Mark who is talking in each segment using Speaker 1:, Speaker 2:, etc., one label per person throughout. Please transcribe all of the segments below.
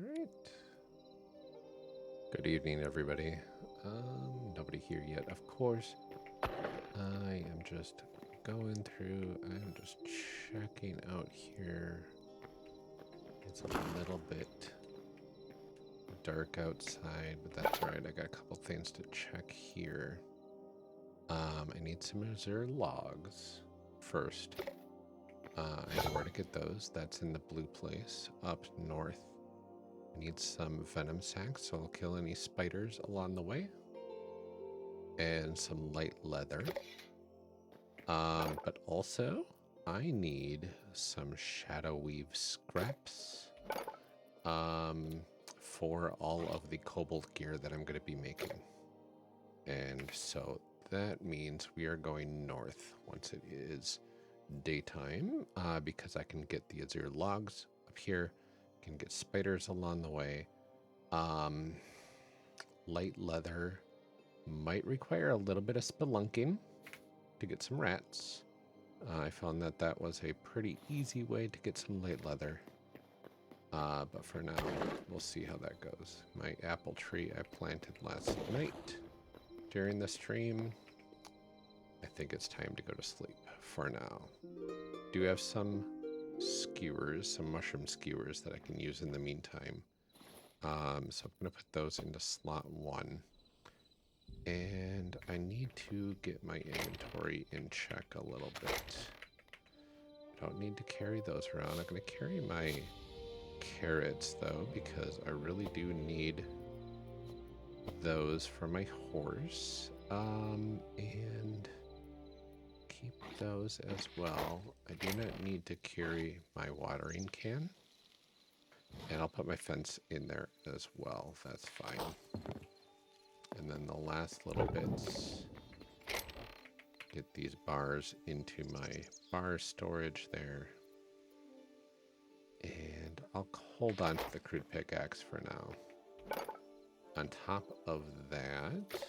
Speaker 1: Alright. Good evening, everybody. Nobody here yet, of course. I am just going through, I'm just checking out here. It's a little bit dark outside, but that's alright. I got a couple things to check here. I need some azure logs first. I know where to get those. That's in the blue place up north. I need some venom sacs, so I'll kill any spiders along the way. And some light leather. But also, I need some Shadoweave scraps for all of the cobalt gear that I'm going to be making. And so that means we are going north once it is daytime, because I can get the azure logs up here, can get spiders along the way. Light leather might require a little bit of spelunking to get some rats. I found that that was a pretty easy way to get some light leather. But for now, we'll see how that goes. My apple tree I planted last night during the stream. I think it's time to go to sleep for now. Do have some skewers, some mushroom skewers that I can use in the meantime. So I'm going to put those into slot 1. And I need to get my inventory in check a little bit. I don't need to carry those around. I'm going to carry my carrots, though, because I really do need those for my horse. And keep those as well. I do not need to carry my watering can. And I'll put my fence in there as well. That's fine. And then the last little bits, get these bars into my bar storage there. And I'll hold on to the crude pickaxe for now. On top of that,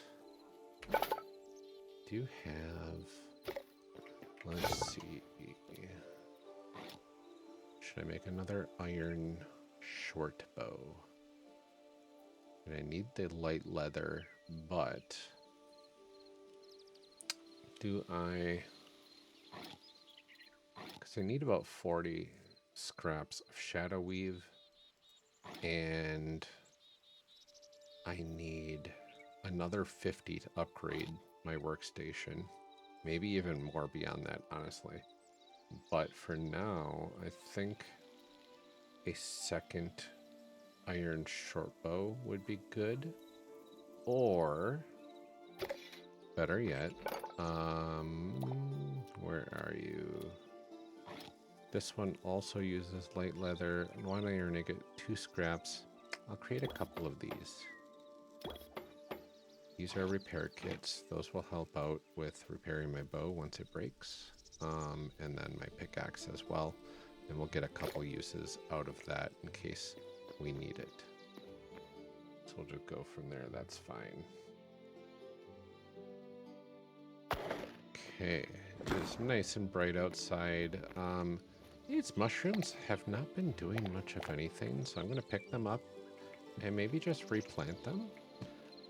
Speaker 1: do have, let's see, should I make another iron short bow? And I need the light leather, but do I, because I need about 40 scraps of Shadoweave, and I need another 50 to upgrade my workstation. Maybe even more beyond that, honestly. But for now, I think a second iron short bow would be good. Or, better yet, where are you? This one also uses light leather. 1 iron, I get 2 scraps. I'll create a couple of these. These are repair kits. Those will help out with repairing my bow once it breaks. And then my pickaxe as well. And we'll get a couple uses out of that in case we need it. So we'll just go from there. That's fine. Okay. It's nice and bright outside. These mushrooms have not been doing much of anything, so I'm going to pick them up and maybe just replant them.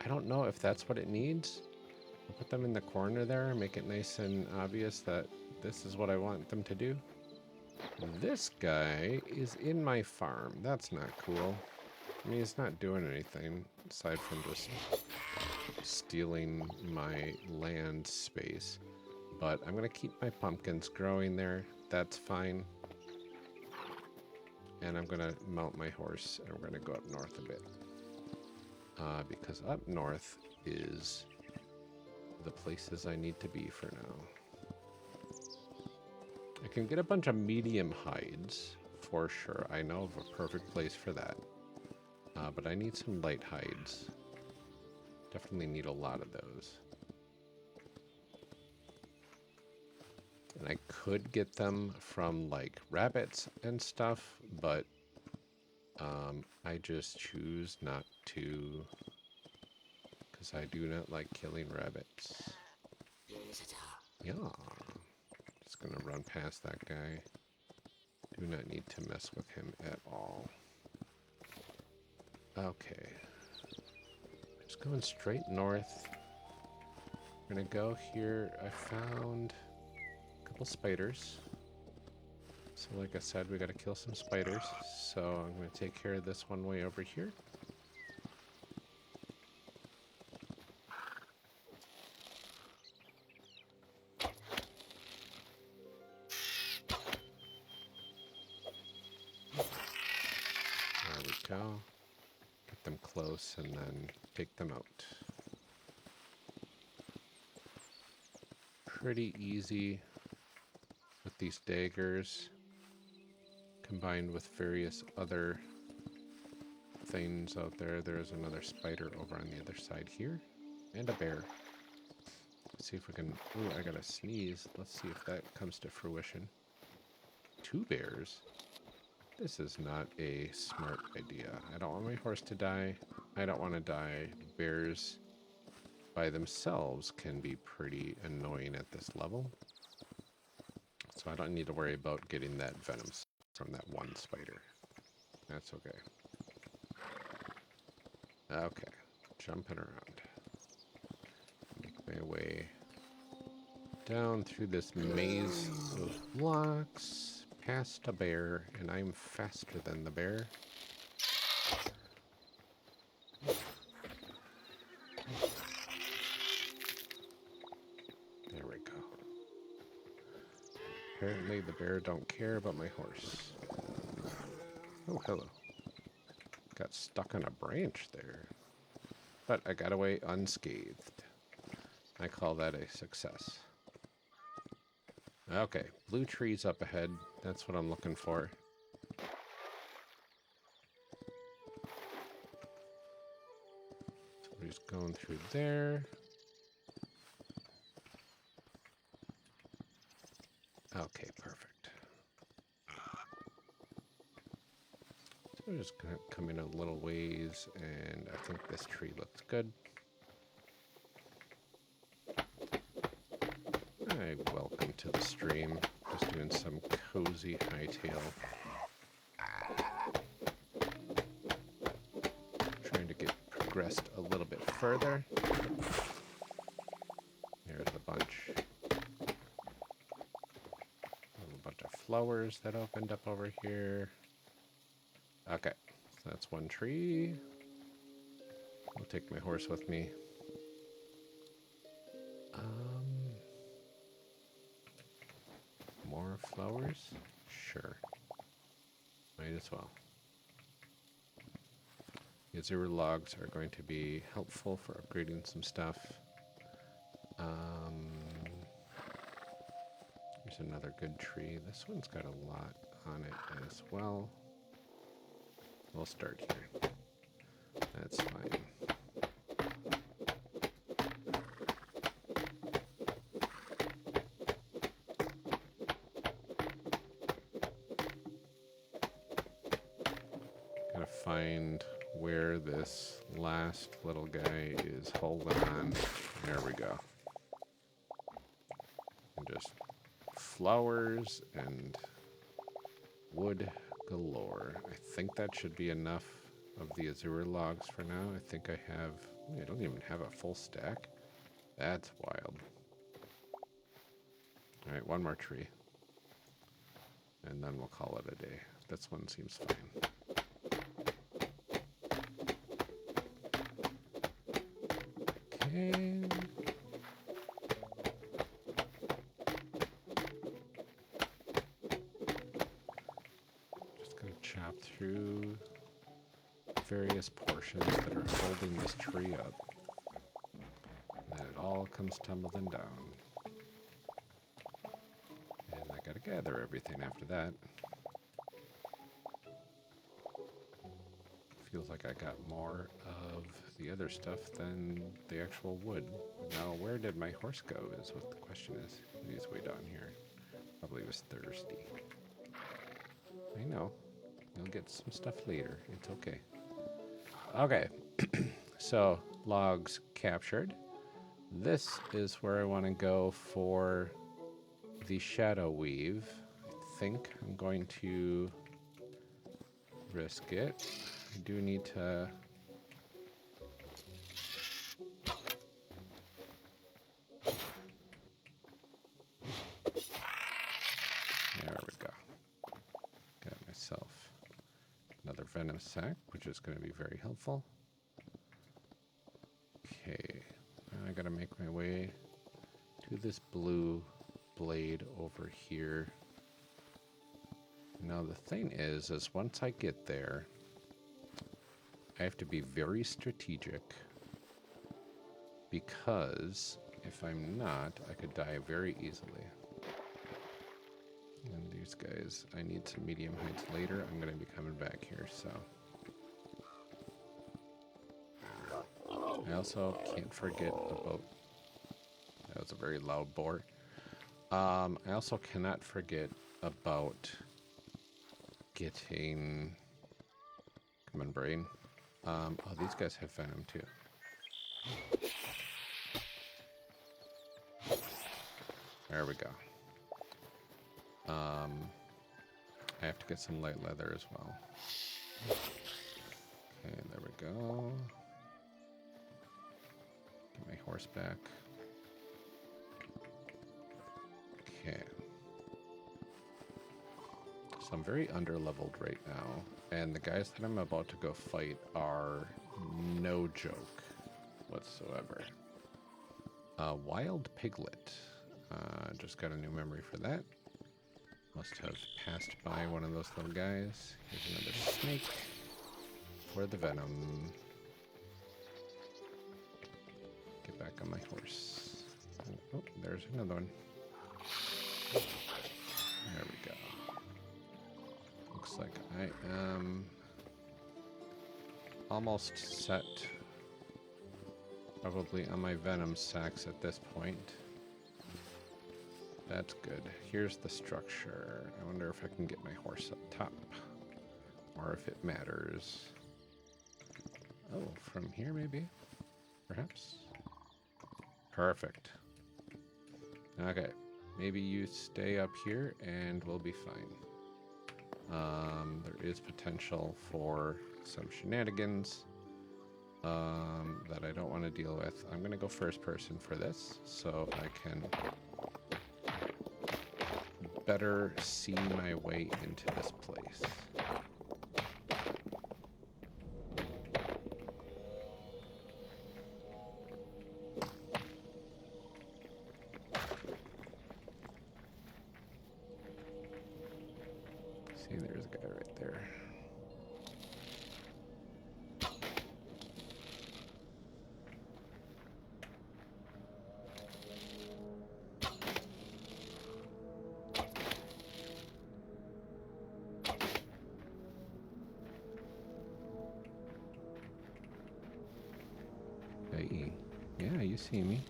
Speaker 1: I don't know if that's what it needs. I'll put them in the corner there, make it nice and obvious that this is what I want them to do. This guy is in my farm. That's not cool. I mean, he's not doing anything aside from just stealing my land space. But I'm going to keep my pumpkins growing there. That's fine. And I'm going to mount my horse, and we're going to go up north a bit. Because up north is the places I need to be for now. I can get a bunch of medium hides, for sure. I know of a perfect place for that. But I need some light hides. Definitely need a lot of those. And I could get them from, like, rabbits and stuff, but I just choose not to, because I do not like killing rabbits. Yeah. Just gonna run past that guy. Do not need to mess with him at all. Okay. Just going straight north. We're gonna go here. I found a couple spiders. So like I said, we gotta kill some spiders. So I'm gonna take care of this one way over here. There we go. Get them close and then take them out. Pretty easy with these daggers, combined with various other things out there. There's another spider over on the other side here, and a bear. Let's see if we can... Ooh, I gotta sneeze. Let's see if that comes to fruition. 2 bears? This is not a smart idea. I don't want my horse to die. I don't want to die. Bears by themselves can be pretty annoying at this level. So I don't need to worry about getting that venom from that one spider. That's okay. Okay, jumping around. Make my way down through this maze of blocks. Past a bear, and I'm faster than the bear. There we go. Apparently the bear don't care about my horse. Oh, hello. Got stuck on a branch there. But I got away unscathed. I call that a success. Okay, blue trees up ahead. That's what I'm looking for. So we're just going through there. Okay, perfect. So we're just gonna come in a little ways, and I think this tree looks good. Hi, welcome to the stream. Just doing some cozy Hytale. Trying to get progressed a little bit further. There's a bunch. A bunch of flowers that opened up over here. Okay, so that's one tree. I'll take my horse with me. More flowers? Sure. Might as well. The azure logs are going to be helpful for upgrading some stuff. Here's another good tree. This one's got a lot on it as well. We'll start here. That's fine. Gotta find where this last little guy is holding on. There we go. And just flowers and wood galore. I think that should be enough of the azure logs for now. I think I have... I don't even have a full stack. That's wild. Alright, one more tree. And then we'll call it a day. This one seems fine. Okay. Just gonna chop through various portions that are holding this tree up. And then it all comes tumbling down. And I gotta gather everything after that. Feels like I got more of the other stuff than the actual wood. Now, where did my horse go is what the question is. He's way down here. Probably was thirsty. I know. You'll get some stuff later. It's okay. Okay. So, logs captured. This is where I want to go for the Shadoweave. I think I'm going to risk it. I do need to Another venom sac, which is going to be very helpful. Okay, now I gotta make my way to this blue blade over here. Now the thing is once I get there, I have to be very strategic, because if I'm not, I could die very easily. And these guys, I need some medium heights later. I'm going to be coming back here, so. I also can't forget about, that was a very loud boar. I also cannot forget about getting, come on brain. Oh, these guys have venom too. There we go. I have to get some light leather as well. Okay, there we go. Get my horse back. Okay. So I'm very underleveled right now, and the guys that I'm about to go fight are no joke whatsoever. Wild piglet. Just got a new memory for that. Must have passed by one of those little guys. Here's another snake for the venom. Get back on my horse. Oh, there's another one. There we go. Looks like I am almost set, probably on my venom sacks at this point. That's good. Here's the structure. I wonder if I can get my horse up top, or if it matters. Oh, from here maybe? Perhaps? Perfect. Okay. Maybe you stay up here and we'll be fine. There is potential for some shenanigans that I don't want to deal with. I'm going to go first person for this, so I can better see my way into this place. See, there's a guy right there. Hey, yeah, you see me.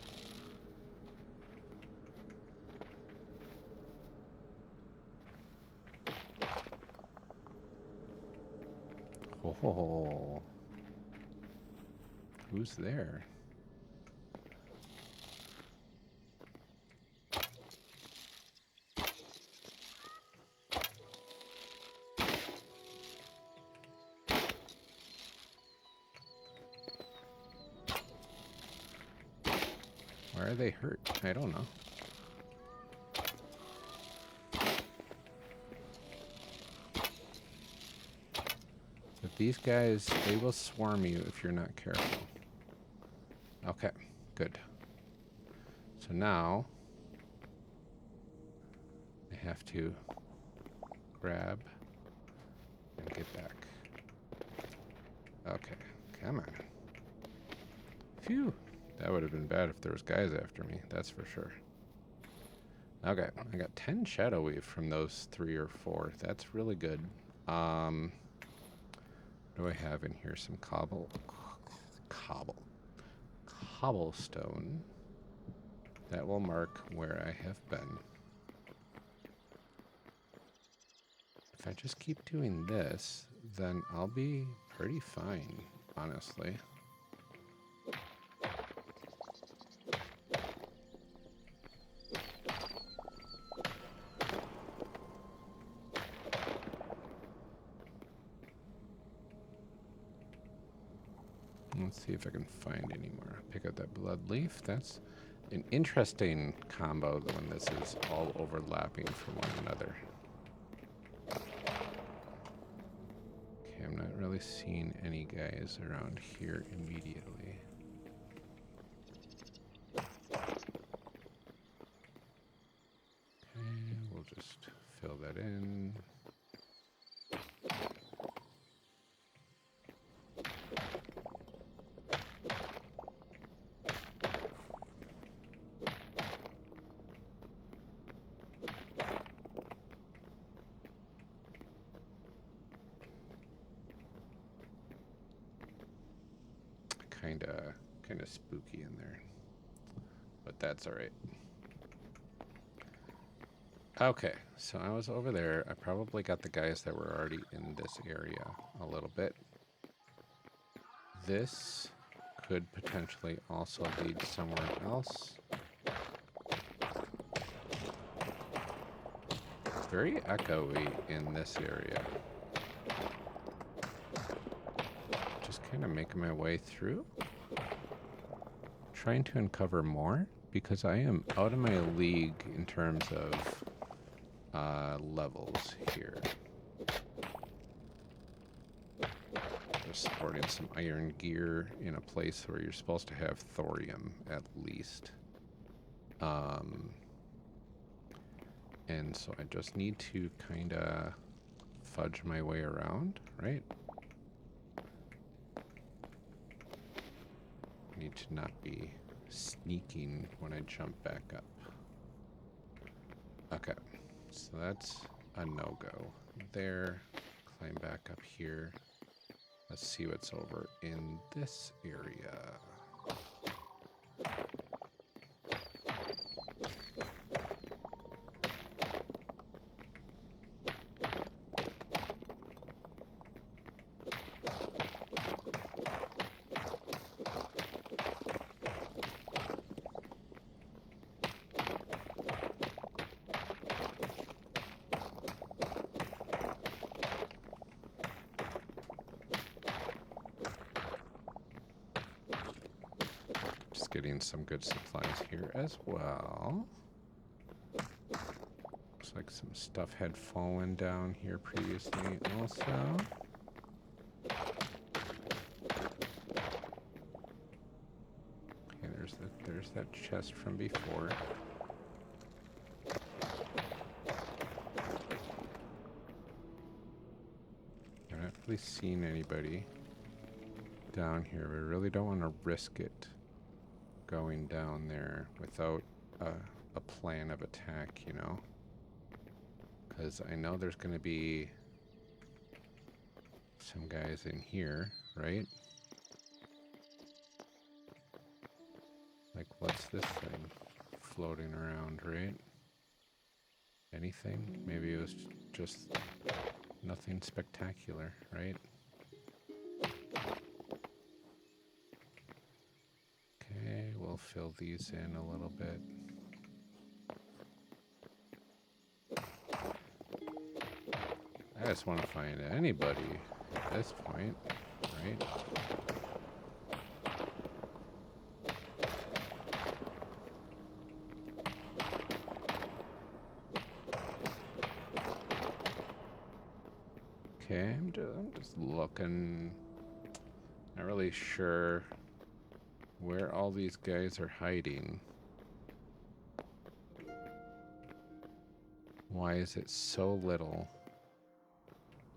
Speaker 1: Oh, who's there? Why are they hurt? I don't know. But these guys, they will swarm you if you're not careful. Okay, good. So now I have to grab and get back. Okay, come on. Phew. That would have been bad if there was guys after me, that's for sure. Okay, I got 10 Shadoweave from those 3 or 4. That's really good. What do I have in here? Some cobblestone. That will mark where I have been. If I just keep doing this, then I'll be pretty fine, honestly. Let's see if I can find any more. Pick up that blood leaf. That's an interesting combo when this is all overlapping from one another. Okay, I'm not really seeing any guys around here immediately. Okay, we'll just fill that in. Kinda spooky in there, but that's all right. Okay, so I was over there. I probably got the guys that were already in this area a little bit. This could potentially also lead somewhere else. It's very echoey in this area. Just kind of making my way through. Trying to uncover more because I am out of my league in terms of levels here. Just sporting some iron gear in a place where you're supposed to have thorium at least. And so I just need to kind of fudge my way around, right? Need to not be sneaking when I jump back up. Okay, so that's a no-go there. Climb back up here. Let's see what's over in this area. Getting some good supplies here as well. Looks like some stuff had fallen down here previously also. Okay, there's that chest from before. I haven't really seen anybody down here. We really don't want to risk it going down there without a plan of attack, you know? Because I know there's going to be some guys in here, right? Like, what's this thing floating around, right? Anything? Maybe it was just nothing spectacular, right? We'll fill these in a little bit. I just want to find anybody at this point, right? Okay, I'm just looking. Not really sure where all these guys are hiding. Why is it so little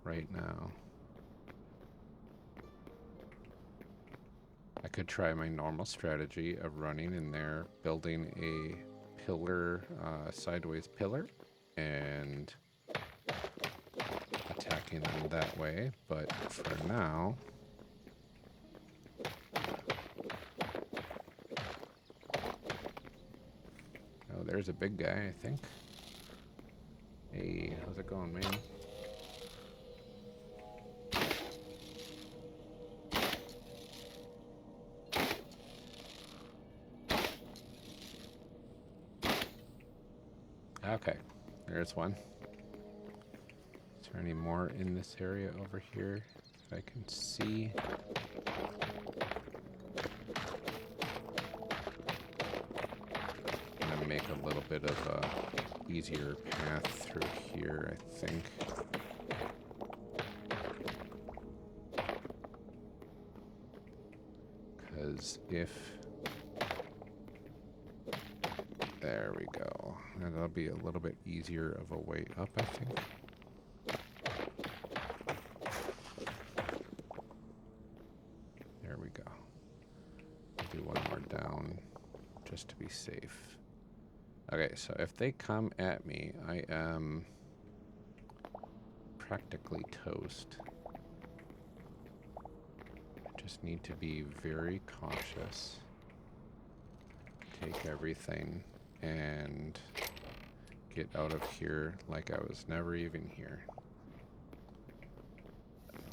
Speaker 1: right now? I could try my normal strategy of running in there, building a pillar, sideways pillar, and attacking them that way, but for now, oh, there's a big guy, I think. Hey, how's it going, man? Okay, there's one. Is there any more in this area over here that I can see? I'm gonna make a little bit of a easier path through here, I think. because if... There we go. And that'll be a little bit easier of a way up, I think. There we go. I'll do one more down just to be safe. Okay, so if they come at me, I am practically toast. I just need to be very cautious. Take everything and get out of here like I was never even here.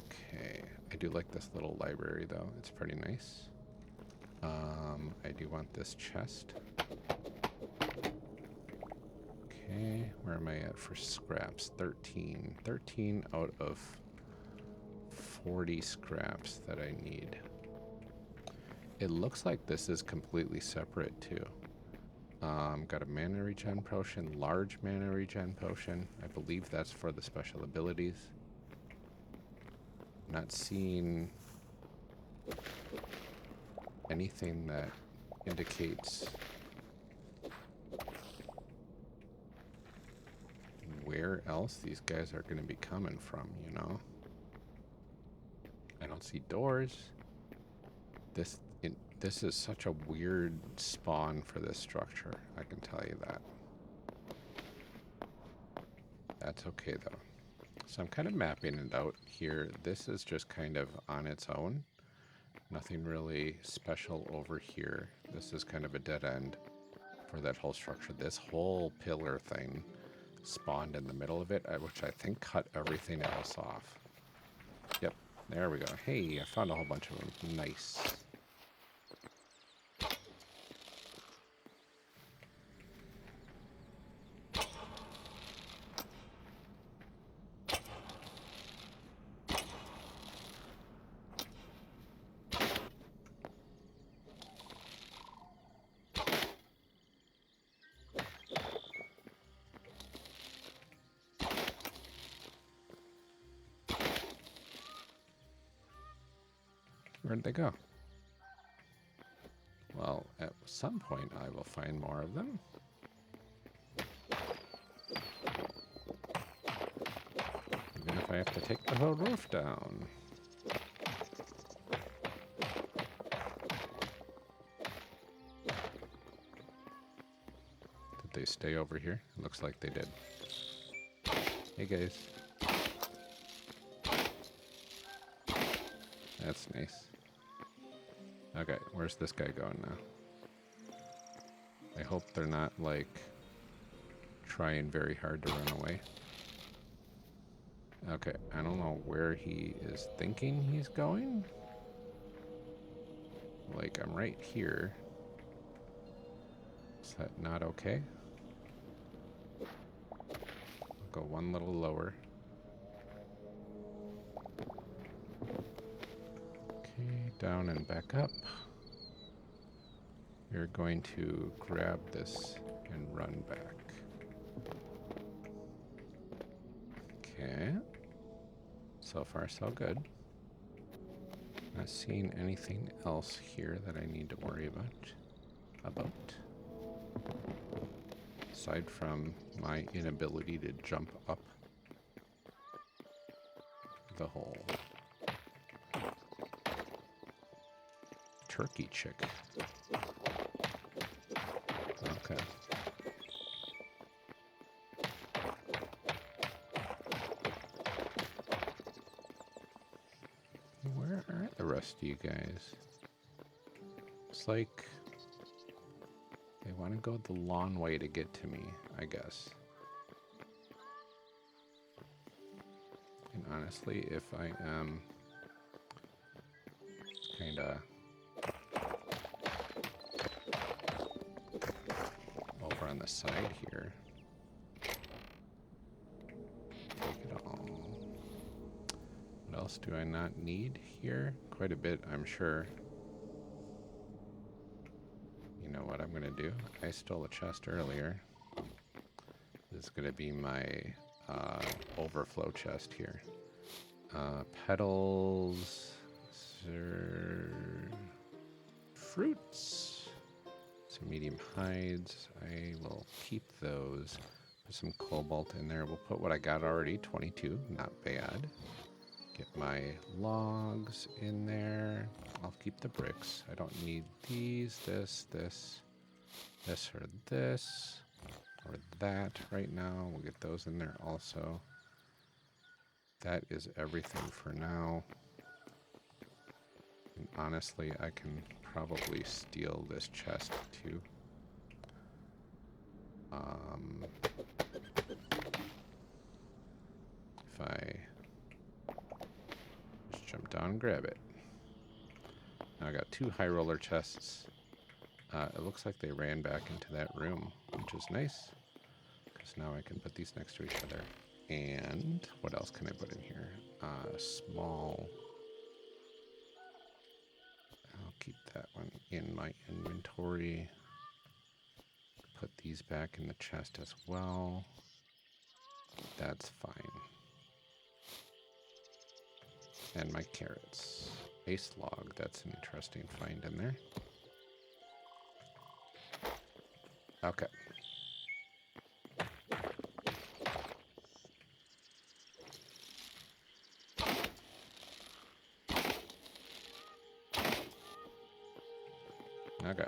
Speaker 1: Okay, I do like this little library though. It's pretty nice. I do want this chest. Okay, where am I at for scraps? 13. 13 out of 40 scraps that I need. It looks like this is completely separate too. Got a mana regen potion, large mana regen potion. I believe that's for the special abilities. Not seeing anything that indicates where else these guys are going to be coming from, you know? I don't see doors. This is such a weird spawn for this structure, I can tell you that. That's okay though. So I'm kind of mapping it out here. This is just kind of on its own. Nothing really special over here. This is kind of a dead end for that whole structure. This whole pillar thing spawned in the middle of it, which I think cut everything else off. Yep, there we go. Hey, I found a whole bunch of them. Nice. Where'd they go? Well, at some point I will find more of them. Even if I have to take the whole roof down. Did they stay over here? It looks like they did. Hey guys. That's nice. Okay, where's this guy going now? I hope they're not, like, trying very hard to run away. Okay, I don't know where he is thinking he's going. Like, I'm right here. Is that not okay? I'll go one little lower. Down and back up. We're going to grab this and run back. Okay. So far, so good. Not seeing anything else here that I need to worry about. Aside from my inability to jump up the hole. Turkey chick. Okay. Where are the rest of you guys? It's like they want to go the long way to get to me, I guess. And honestly, if I am kinda over on the side here, take it all. What else do I not need here? Quite a bit, I'm sure. You know what I'm gonna do? I stole a chest earlier. This is gonna be my overflow chest here. Petals, fruits. Some medium hides. I will keep those. Put some cobalt in there. We'll put what I got already, 22. Not bad. Get my logs in there. I'll keep the bricks. I don't need these, this, or this, or that right now. We'll get those in there also. That is everything for now. And honestly, I can probably steal this chest too. If I just jump down and grab it. Now I got 2 high roller chests. It looks like they ran back into that room, which is nice. Because now I can put these next to each other. And what else can I put in here? Small. I'll keep that one in my inventory. Put these back in the chest as well. That's fine. And my carrots. Base log, that's an interesting find in there. Okay. Okay.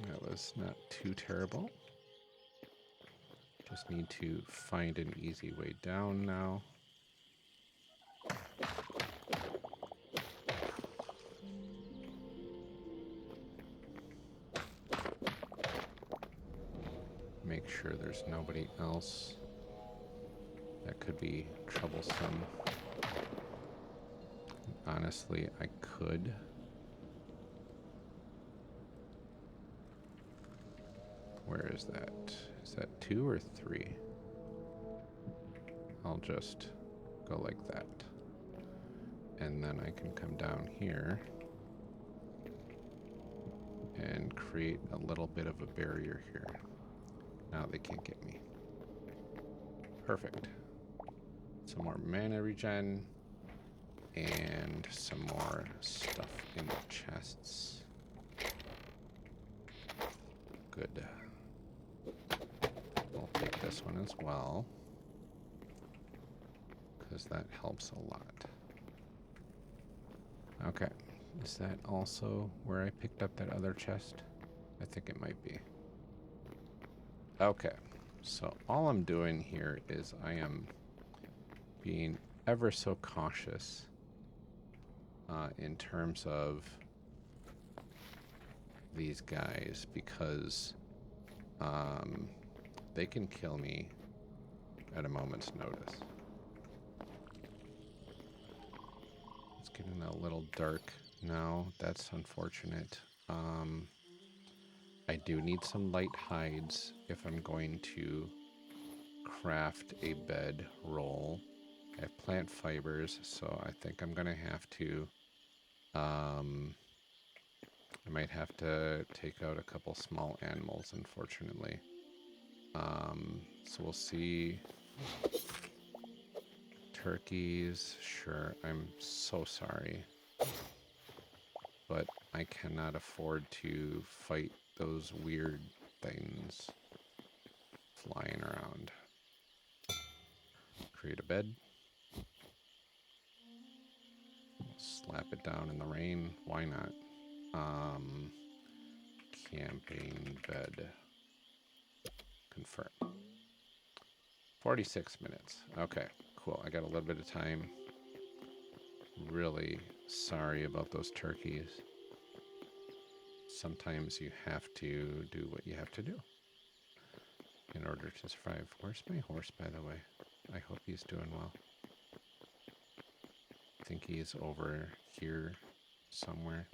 Speaker 1: That was not too terrible. Just need to find an easy way down now. Make sure there's nobody else that could be troublesome. Honestly, I could. Where is that? Is that 2 or 3? I'll just go like that. And then I can come down here and create a little bit of a barrier here. Now they can't get me. Perfect. Some more mana regen and some more stuff in the chests. Good. I'll take this one as well, because that helps a lot. Okay. Is that also where I picked up that other chest? I think it might be. Okay. So all I'm doing here is I am being ever so cautious in terms of these guys, because they can kill me at a moment's notice. It's getting a little dark now. That's unfortunate. I do need some light hides if I'm going to craft a bed roll. I have plant fibers, so I think I'm going to have to... I might have to take out a couple small animals, unfortunately. So we'll see. Turkeys, sure. I'm so sorry. But I cannot afford to fight those weird things flying around. Create a bed. Slap it down in the rain. Why not? Camping bed. Confirm. 46 minutes. Okay, cool. I got a little bit of time. Really sorry about those turkeys. Sometimes you have to do what you have to do in order to survive. Where's my horse, by the way? I hope he's doing well. I think he's over here somewhere.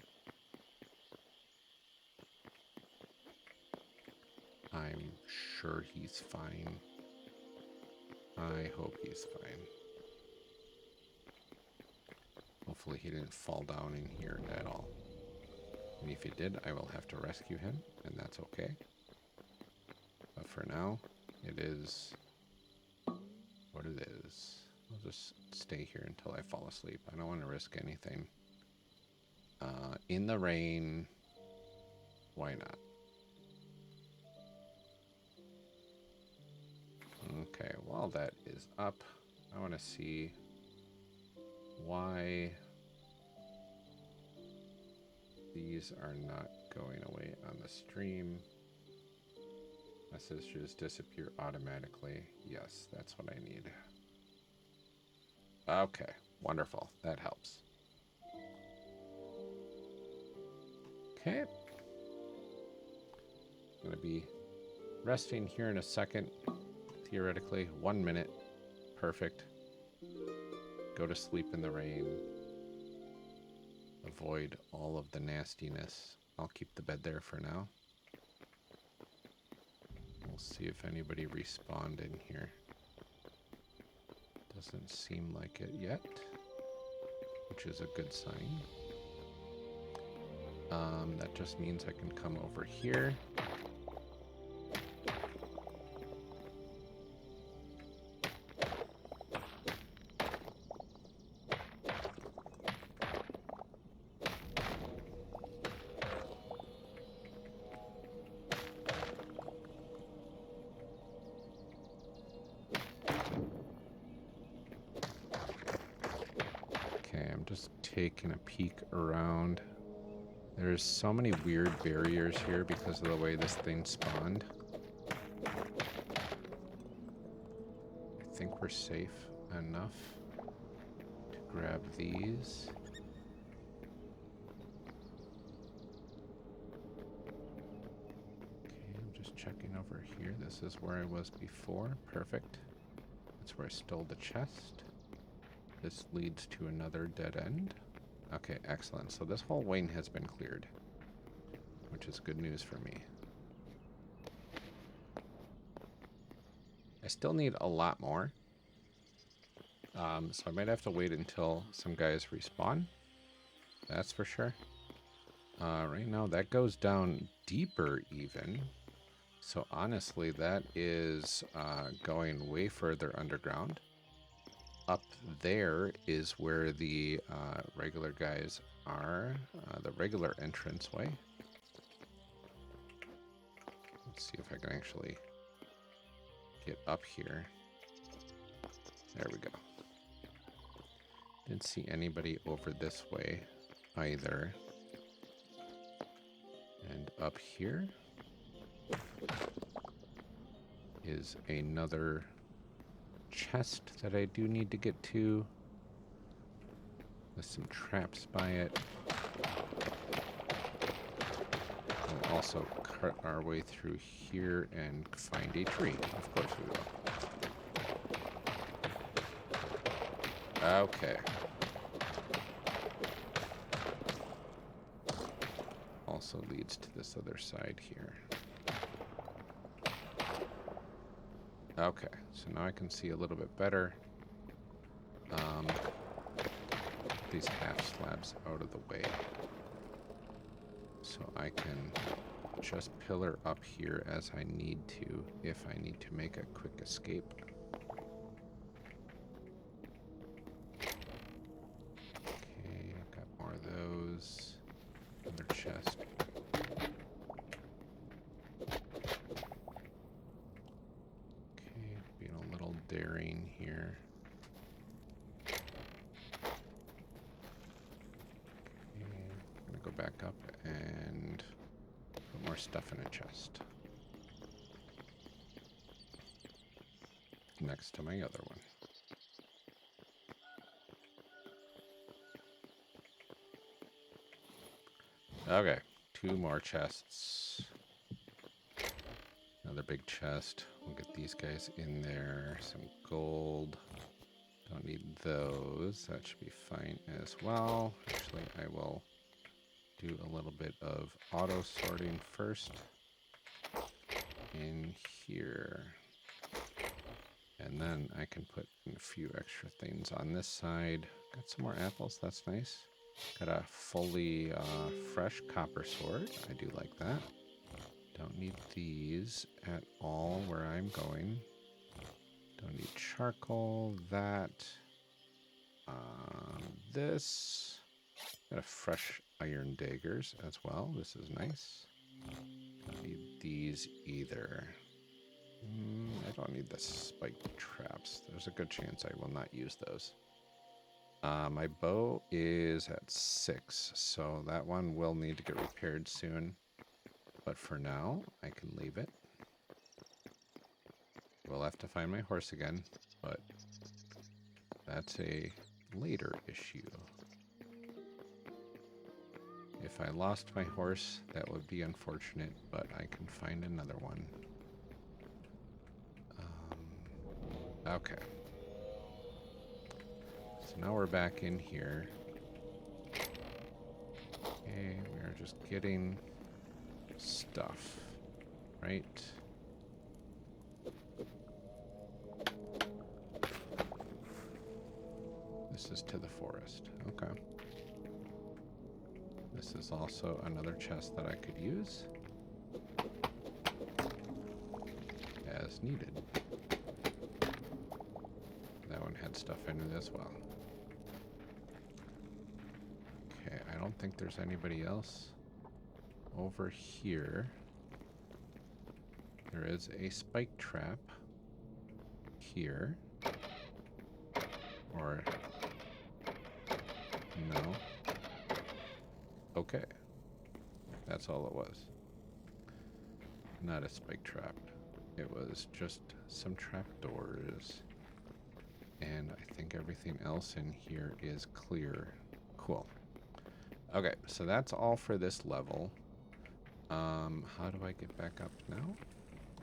Speaker 1: I'm sure he's fine. I hope he's fine. Hopefully he didn't fall down in here at all. And if he did, I will have to rescue him, and that's okay. But for now, it is what it is. I'll just stay here until I fall asleep. I don't want to risk anything. In the rain, Why not? Okay, while that is up, I want to see why these are not going away on the stream. Messages disappear automatically. Yes, that's what I need. Okay, wonderful. That helps. Okay. I'm going to be resting here in a second. Theoretically, 1 minute. Perfect. Go to sleep in the rain. Avoid all of the nastiness. I'll keep the bed there for now. We'll see if anybody respawned in here. Doesn't seem like it yet, which is a good sign. That just means I can come over here. Okay, I'm just taking a peek around. There's so many weird barriers here because of the way this thing spawned. I think we're safe enough to grab these. Okay, I'm just checking over here. This is where I was before. Perfect. That's where I stole the chest. This leads to another dead end. Okay, excellent. So this whole wing has been cleared, which is good news for me. I still need a lot more. So I might have to wait until some guys respawn. That's for sure. Right now, that goes down deeper even. So honestly, that is going way further underground. Up there is where the regular guys are, the regular entranceway. Let's see if I can actually get up here. There we go. Didn't see anybody over this way either. And up here is another chest that I do need to get to. With some traps by it. We'll also cut our way through here and find a tree. Of course we will. Okay. Also leads to this other side here. Okay, so now I can see a little bit better. These half slabs out of the way. So I can just pillar up here as I need to, if I need to make a quick escape. Okay, got more of those. Another chest. Okay, being a little daring here. Go back up and put more stuff in a chest. Next to my other one. Okay, 2 more chests. Another big chest. We'll get these guys in there. Some gold. Don't need those. That should be fine as well. Actually, I will do a little bit of auto sorting first in here, and then I can put a few extra things on this side. Got some more apples, that's nice. Got a fully fresh copper sword. I do like that. Don't need these at all where I'm going. Don't need charcoal. That this. Got a fresh iron daggers as well. This is nice. Don't need these either. I don't need the spike traps. There's a good chance I will not use those. My bow is at 6, so that one will need to get repaired soon. But for now, I can leave it. We'll have to find my horse again, but that's a later issue. If I lost my horse, that would be unfortunate, but I can find another one. Okay. So now we're back in here. Okay, we are just getting stuff, right? This is to the forest. Okay. This is also another chest that I could use as needed. That one had stuff in it as well. Okay, I don't think there's anybody else over here. There is a spike trap here. Or no. Okay. That's all it was. Not a spike trap. It was just some trapdoors. And I think everything else in here is clear. Cool. Okay, so that's all for this level. How do I get back up now?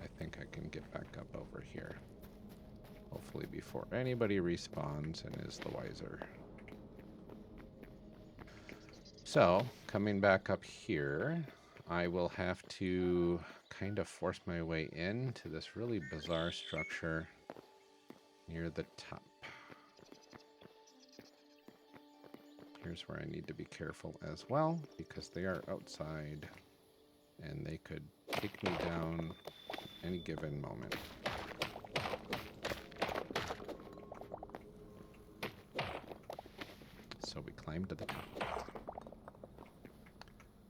Speaker 1: I think I can get back up over here. Hopefully before anybody respawns and is the wiser. So, coming back up here, I will have to kind of force my way into this really bizarre structure near the top. Here's where I need to be careful as well, because they are outside and they could take me down any given moment. So we climb to the top.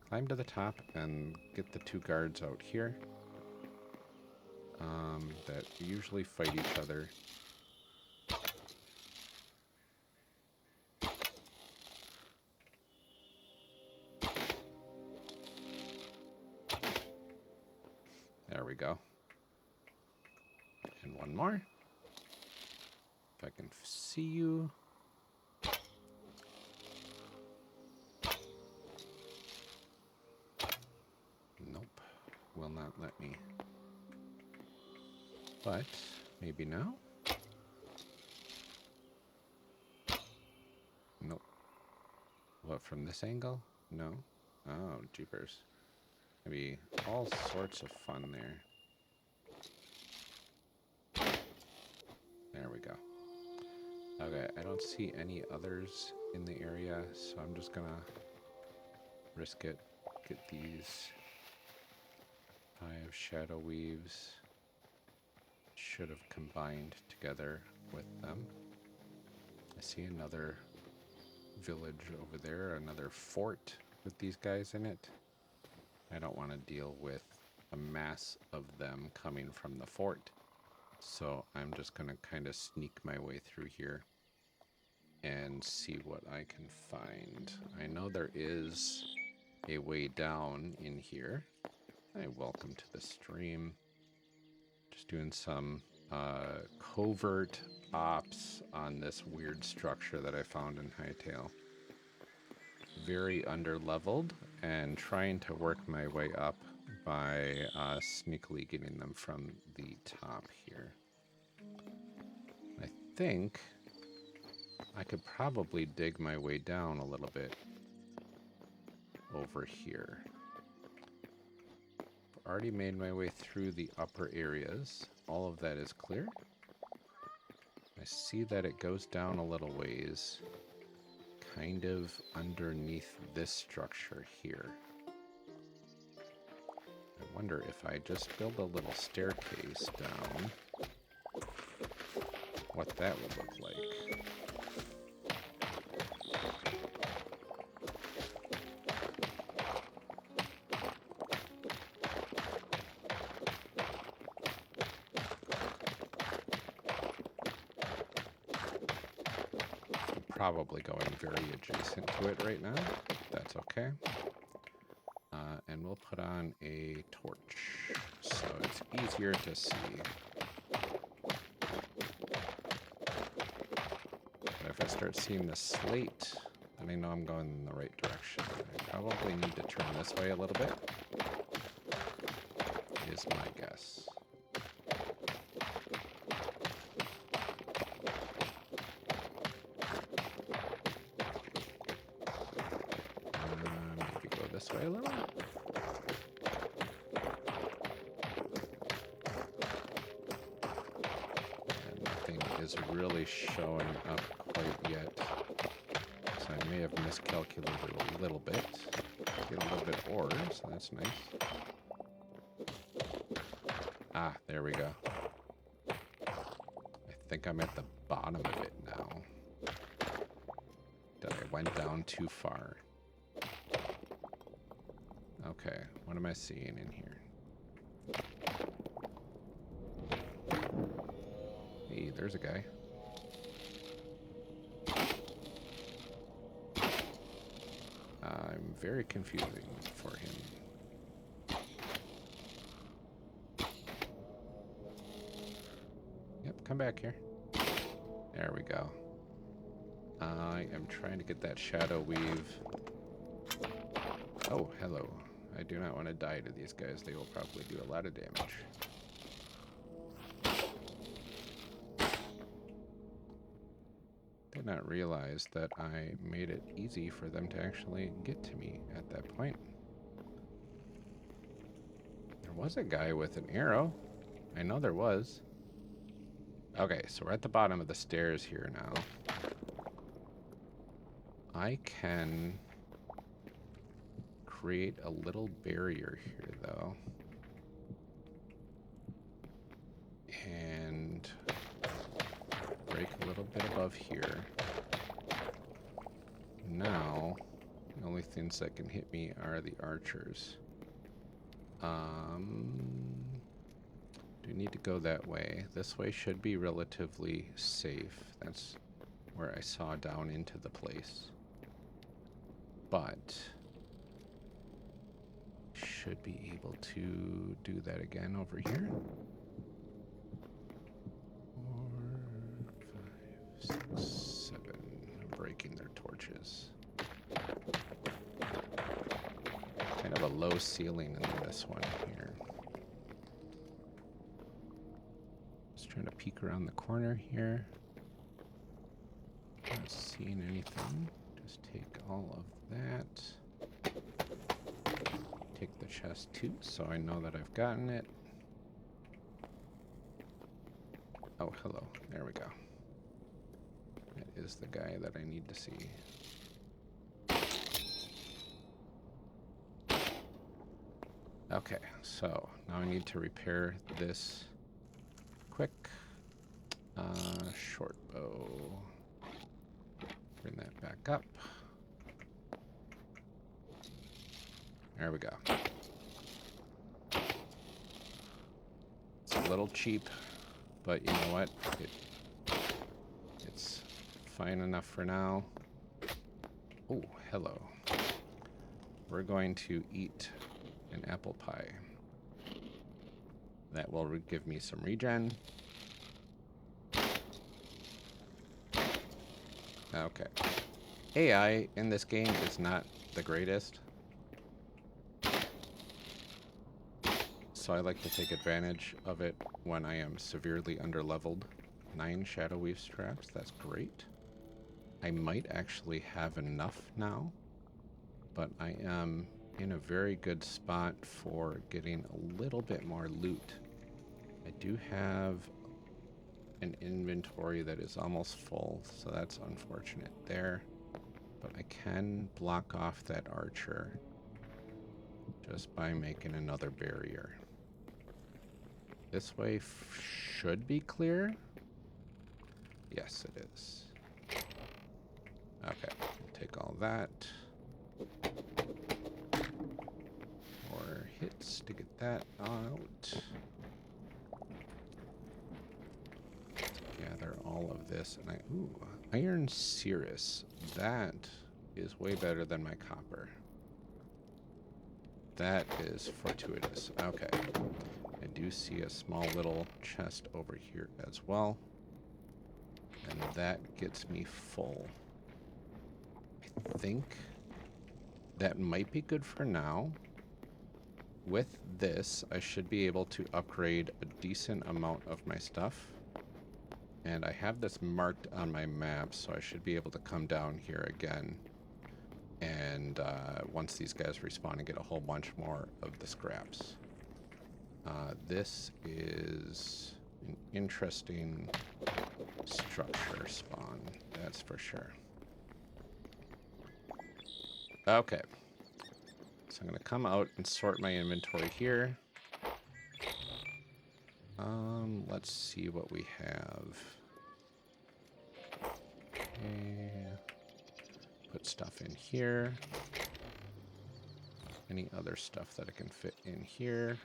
Speaker 1: Climb to the top and get the 2 guards out here that usually fight each other. There we go. And one more. If I can see you. Nope. Will not let me. But maybe now? Nope. What, from this angle? No. Oh, jeepers. Maybe all sorts of fun there. There we go. Okay, I don't see any others in the area, so I'm just gonna risk it. Get these 5 Shadoweaves. Should have combined together with them. I see another village over there, another fort with these guys in it. I don't want to deal with a mass of them coming from the fort. So I'm just going to kind of sneak my way through here and see what I can find. I know there is a way down in here. Hi, welcome to the stream. Just doing some covert ops on this weird structure that I found in Hytale. Very underleveled and trying to work my way up by sneakily getting them from the top here. I think I could probably dig my way down a little bit over here. I've already made my way through the upper areas. All of that is clear. I see that it goes down a little ways, kind of underneath this structure here. I wonder if I just build a little staircase down, what that would look like. probably going very adjacent to it right now. That's okay. And we'll put on a torch so it's easier to see. But if I start seeing the slate, then I know I'm going in the right direction. I probably need to turn this way a little bit, is my guess. Maybe go this way a little. And nothing is really showing up quite yet. So I may have miscalculated a little bit. Get a little bit of ore, so that's nice. Ah, there we go. I think I'm at the bottom of it now. That I went down too far. Okay, what am I seeing in here? Hey, there's a guy. I'm very confusing for him. Yep, come back here. There we go. I am trying to get that Shadoweave. Oh, hello. I do not want to die to these guys. They will probably do a lot of damage. Did not realize that I made it easy for them to actually get to me at that point. There was a guy with an arrow. I know there was. Okay, so we're at the bottom of the stairs here now. I can create a little barrier here, though. And break a little bit above here. Now, the only things that can hit me are the archers. Do need to go that way. This way should be relatively safe. That's where I saw down into the place. But should be able to do that again over here. 4, 5, 6, 7. I'm breaking their torches. Kind of a low ceiling in this one here. Just trying to peek around the corner here. Not seeing anything. Just take all of that. Take the chest too, so I know that I've gotten it. Oh, hello. There we go. That is the guy that I need to see. Okay, so now I need to repair this quick. Short bow. Bring that back up. There we go. It's a little cheap, but you know what? It's fine enough for now. Oh, hello. We're going to eat an apple pie. That will give me some regen. Okay. AI in this game is not the greatest. So I like to take advantage of it when I am severely underleveled. 9 Shadoweave traps, that's great. I might actually have enough now, but I am in a very good spot for getting a little bit more loot. I do have an inventory that is almost full, so that's unfortunate there. But I can block off that archer just by making another barrier. This way should be clear. Yes, it is. Okay, we'll take all that. 4 hits to get that out. Let's gather all of this, and ooh, iron cirrus. That is way better than my copper. That is fortuitous. Okay. I do see a small little chest over here as well. And that gets me full. I think that might be good for now. With this, I should be able to upgrade a decent amount of my stuff. And I have this marked on my map, so I should be able to come down here again. And once these guys respawn and get a whole bunch more of the scraps. This is an interesting structure spawn, that's for sure. Okay. So I'm going to come out and sort my inventory here. Let's see what we have. Okay. Put stuff in here. Any other stuff that I can fit in here.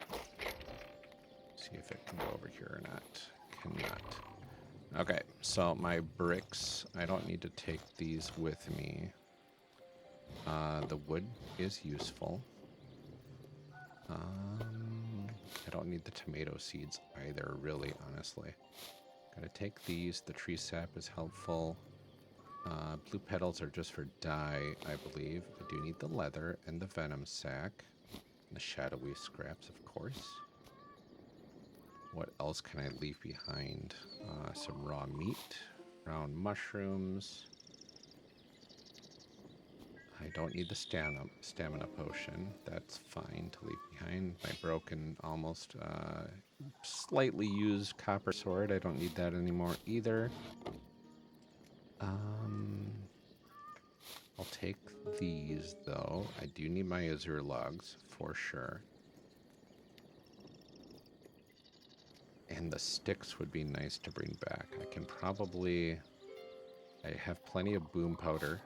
Speaker 1: See if it can go over here or not. Cannot. Okay, so my bricks, I don't need to take these with me. The wood is useful. I don't need the tomato seeds either, really, honestly. Gotta take these. The tree sap is helpful. Blue petals are just for dye, I believe. I do need the leather and the venom sac. And the shadoweave scraps, of course. What else can I leave behind? Some raw meat, brown mushrooms. I don't need the stamina potion. That's fine to leave behind. My broken, almost slightly used copper sword. I don't need that anymore either. I'll take these, though. I do need my azure logs, for sure. And the sticks would be nice to bring back. I can probably... I have plenty of boom powder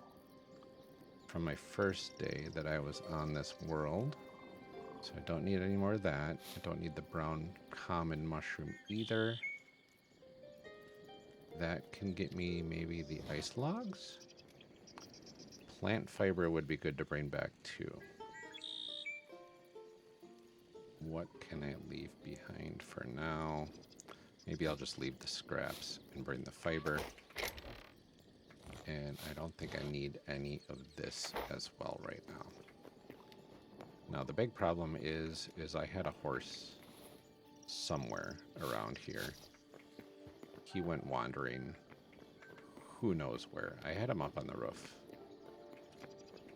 Speaker 1: from my first day that I was on this world. So I don't need any more of that. I don't need the brown common mushroom either. That can get me maybe the ice logs. Plant fiber would be good to bring back too. What can I leave behind for now? Maybe I'll just leave the scraps and bring the fiber. And I don't think I need any of this as well right now. Now the big problem is I had a horse somewhere around here. He went wandering who knows where. I had him up on the roof.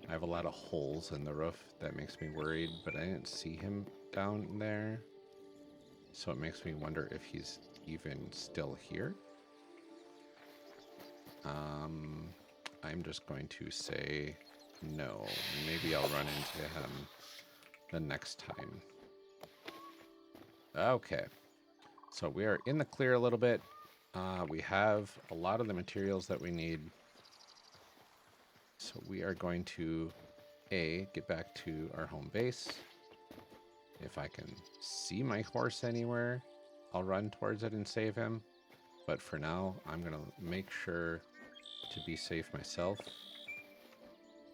Speaker 1: I have a lot of holes in the roof. That makes me worried, but I didn't see him down there. So it makes me wonder if he's even still here. I'm just going to say no. Maybe I'll run into him the next time. Okay. So we are in the clear a little bit. We have a lot of the materials that we need. So we are going to, get back to our home base. If I can see my horse anywhere, I'll run towards it and save him. But for now, I'm going to make sure to be safe myself.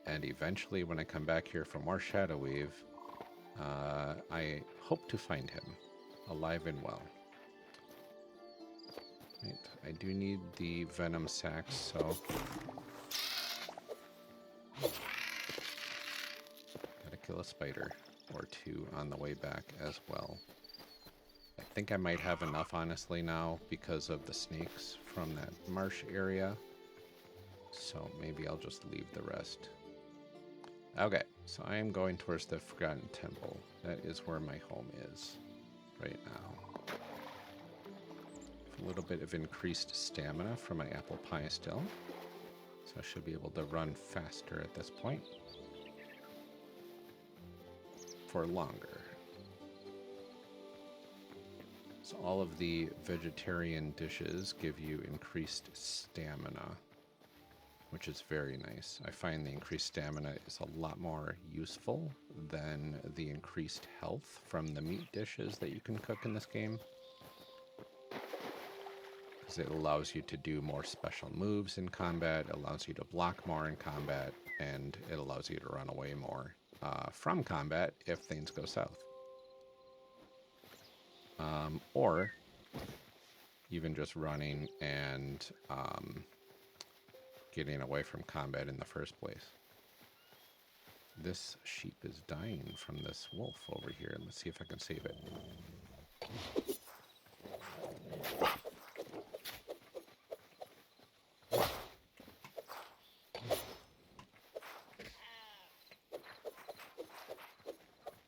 Speaker 1: And eventually, when I come back here for more Shadoweave, I hope to find him alive and well. Right. I do need the venom sacs, so... Gotta kill a spider or two on the way back as well. I think I might have enough, honestly, now because of the snakes from that marsh area. So maybe I'll just leave the rest. Okay, so I am going towards the Forgotten Temple. That is where my home is right now. A little bit of increased stamina from my apple pie still. So I should be able to run faster at this point. For longer. So all of the vegetarian dishes give you increased stamina, which is very nice. I find the increased stamina is a lot more useful than the increased health from the meat dishes that you can cook in this game. because it allows you to do more special moves in combat, allows you to block more in combat, and it allows you to run away more from combat if things go south. Or even just running and getting away from combat in the first place. This sheep is dying from this wolf over here. Let's see if I can save it.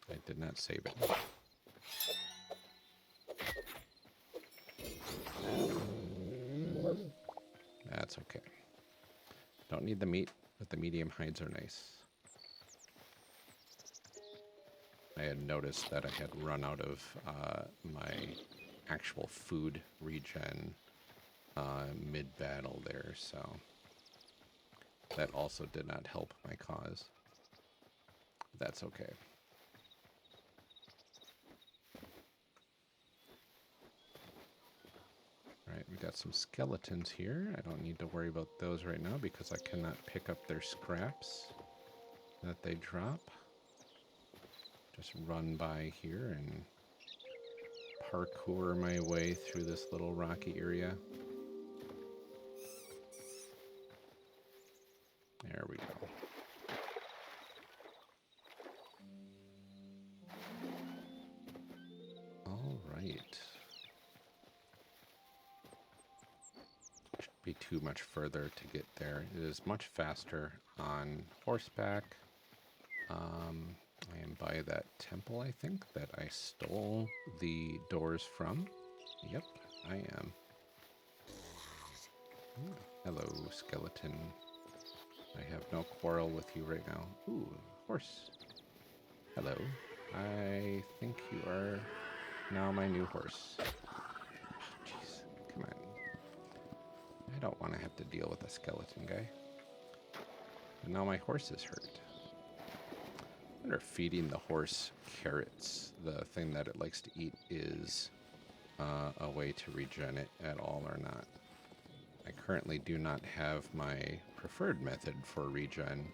Speaker 1: I did not save it. That's okay. Don't need the meat, but the medium hides are nice. I had noticed that I had run out of my actual food regen mid-battle there, so that also did not help my cause. That's okay. Alright, we got some skeletons here. I don't need to worry about those right now because I cannot pick up their scraps that they drop. Just run by here and parkour my way through this little rocky area. There we go. All right. Shouldn't be too much further to get there. It is much faster on horseback. I am by that temple, I think, that I stole the doors from. Yep, I am. Ooh, hello, skeleton. I have no quarrel with you right now. Ooh, horse. Hello. I think you are now my new horse. Jeez, come on. I don't want to have to deal with a skeleton guy. But now my horse is hurt. I wonder if feeding the horse carrots, the thing that it likes to eat, is a way to regen it at all or not. I currently do not have my preferred method for regen,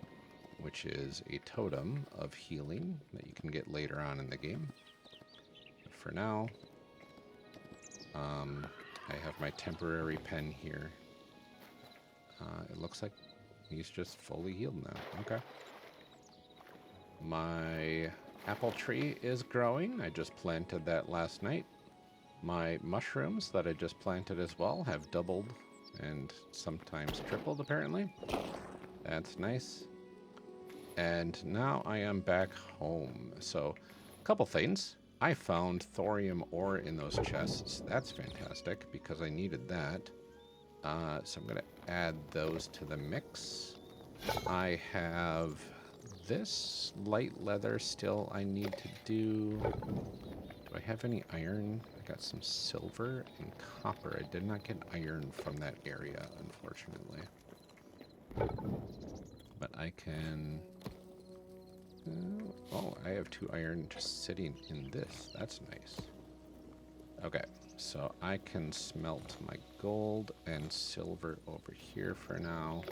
Speaker 1: which is a totem of healing that you can get later on in the game. But for now, I have my temporary pen here. It looks like he's just fully healed now. Okay. My apple tree is growing. I just planted that last night. My mushrooms that I just planted as well have doubled and sometimes tripled, apparently. That's nice. And now I am back home. So, a couple things. I found thorium ore in those chests. That's fantastic because I needed that. So I'm going to add those to the mix. I have this light leather still I need to do. Do I have any iron? I got some silver and copper. I did not get iron from that area, unfortunately. But I can... oh, I have 2 iron just sitting in this. That's nice. Okay, so I can smelt my gold and silver over here for now,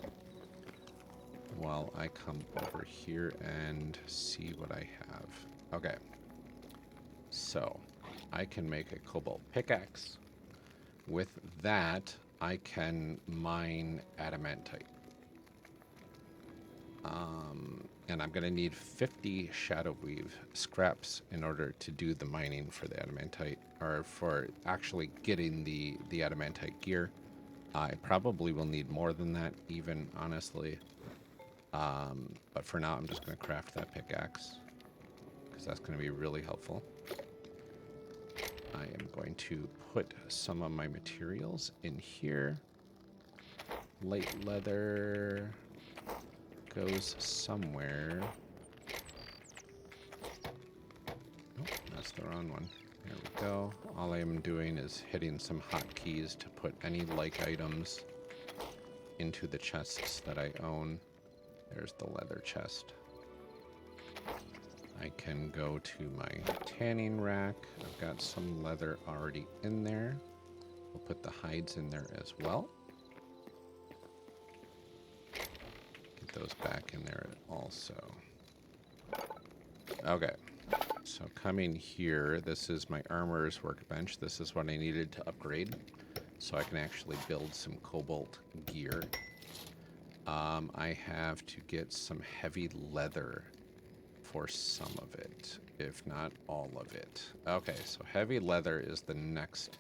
Speaker 1: while I come over here and see what I have. Okay, so I can make a cobalt pickaxe. With that, I can mine adamantite. And I'm going to need 50 Shadoweave scraps in order to do the mining for the adamantite, or for actually getting the adamantite gear. I probably will need more than that, even, honestly. But for now, I'm just going to craft that pickaxe, because that's going to be really helpful. I am going to put some of my materials in here. Light leather goes somewhere. Oh, that's the wrong one. There we go. All I am doing is hitting some hotkeys to put any like items into the chests that I own. There's the leather chest. I can go to my tanning rack. I've got some leather already in there. We'll put the hides in there as well. Get those back in there also. Okay. So coming here, this is my armorer's workbench. This is what I needed to upgrade so I can actually build some cobalt gear. I have to get some heavy leather for some of it, if not all of it. Okay, so heavy leather is the next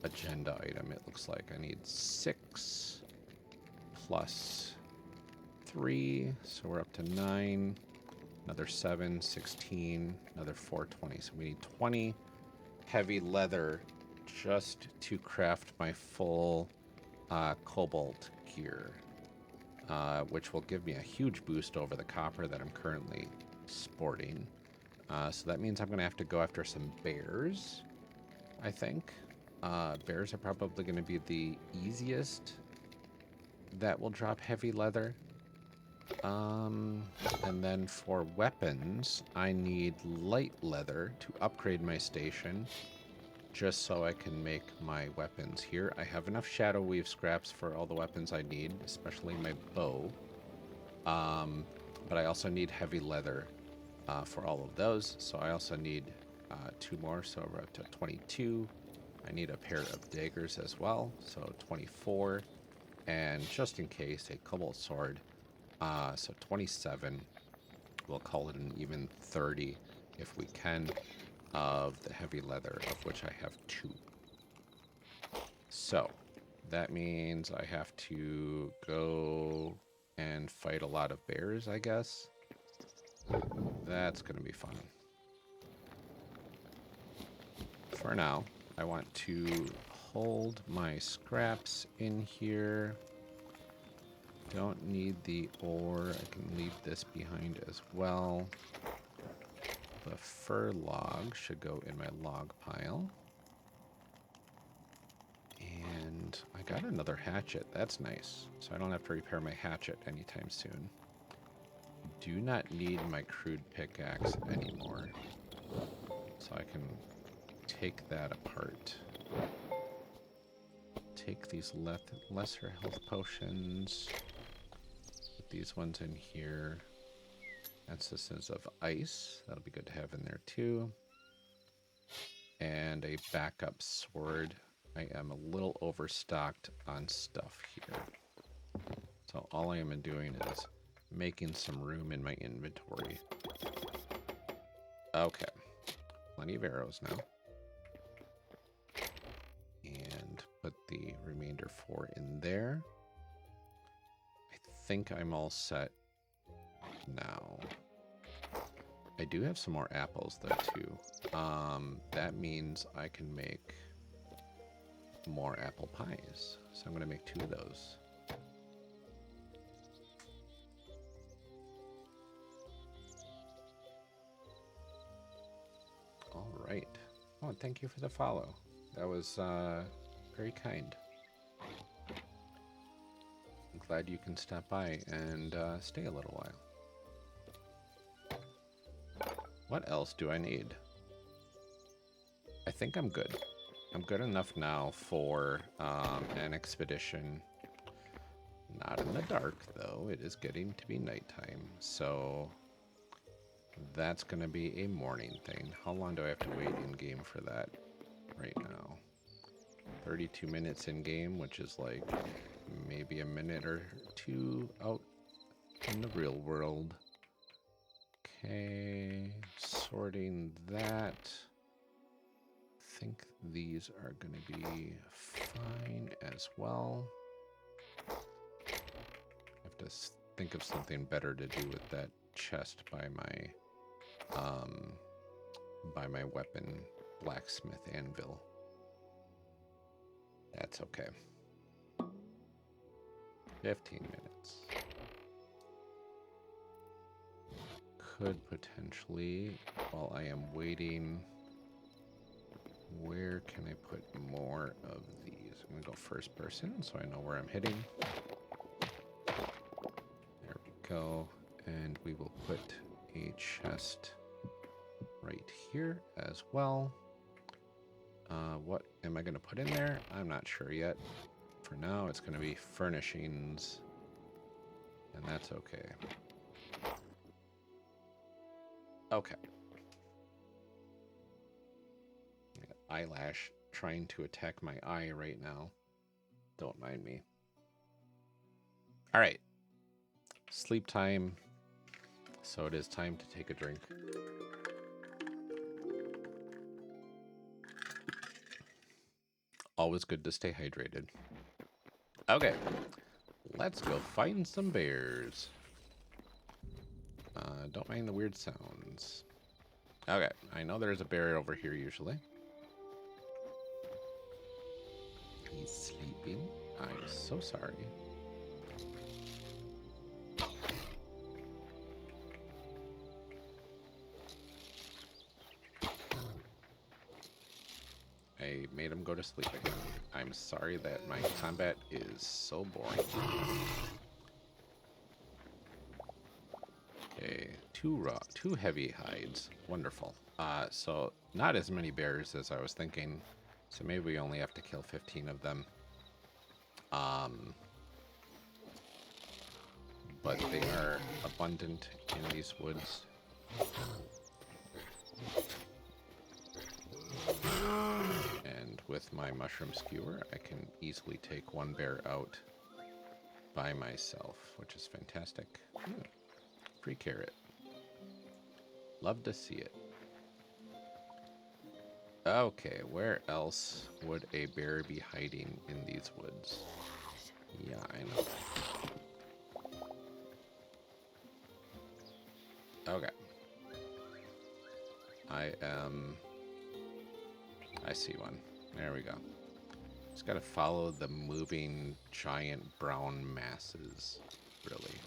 Speaker 1: agenda item, it looks like. I need 6 plus 3, so we're up to 9. Another 7, 16, another 420. So we need 20 heavy leather just to craft my full cobalt gear, which will give me a huge boost over the copper that I'm currently sporting. So that means I'm going to have to go after some bears, I think. Bears are probably going to be the easiest that will drop heavy leather. And then for weapons, I need light leather to upgrade my station, just so I can make my weapons here. I have enough Shadoweave scraps for all the weapons I need, especially my bow. But I also need heavy leather for all of those, so I also need 2 more, so we're up to 22. I need a pair of daggers as well, so 24. And just in case, a cobalt sword. So 27, we'll call it an even 30 if we can, of the heavy leather, of which I have 2. So that means I have to go and fight a lot of bears, I guess. That's going to be fun. For now, I want to hold my scraps in here. Don't need the ore. I can leave this behind as well. The fir log should go in my log pile. And I got another hatchet. That's nice. So I don't have to repair my hatchet anytime soon. Do not need my crude pickaxe anymore. So I can take that apart. Take these lesser health potions. These ones in here. Essences of ice. That'll be good to have in there too. And a backup sword. I am a little overstocked on stuff here. So all I am doing is making some room in my inventory. Okay. Plenty of arrows now. And put the remainder 4 in there. I think I'm all set now. I do have some more apples though too. That means I can make more apple pies. So I'm going to make 2 of those. All right. Oh, and thank you for the follow. That was very kind. I'm glad you can stop by and stay a little while. What else do I need? I think I'm good. I'm good enough now for an expedition. Not in the dark, though. It is getting to be nighttime, so that's going to be a morning thing. How long do I have to wait in-game for that right now? 32 minutes in-game, which is like maybe a minute or 2 out in the real world. Okay, sorting that. I think these are going to be fine as well. I have to think of something better to do with that chest by my weapon blacksmith anvil. That's okay. 15 minutes. Could potentially, while I am waiting, where can I put more of these? I'm gonna go first person so I know where I'm hitting. There we go. And we will put a chest right here as well. What am I going to put in there? I'm not sure yet. For now, it's going to be furnishings, and that's okay. Okay. Eyelash trying to attack my eye right now. Don't mind me. All right. Sleep time. So it is time to take a drink. Always good to stay hydrated. Okay. Let's go find some bears. Don't mind the weird sounds. Okay. I know there's a bear over here usually. He's sleeping. I'm so sorry. I made him go to sleep again. I'm sorry that my combat is so boring. Okay, two heavy hides. Wonderful. So not as many bears as I was thinking. So maybe we only have to kill 15 of them. But they are abundant in these woods. And with my mushroom skewer, I can easily take one bear out by myself, which is fantastic. Free carrot. Love to see it. Okay, where else would a bear be hiding in these woods? Yeah, I know. Okay. I see one. There we go. Just gotta follow the moving giant brown masses, really.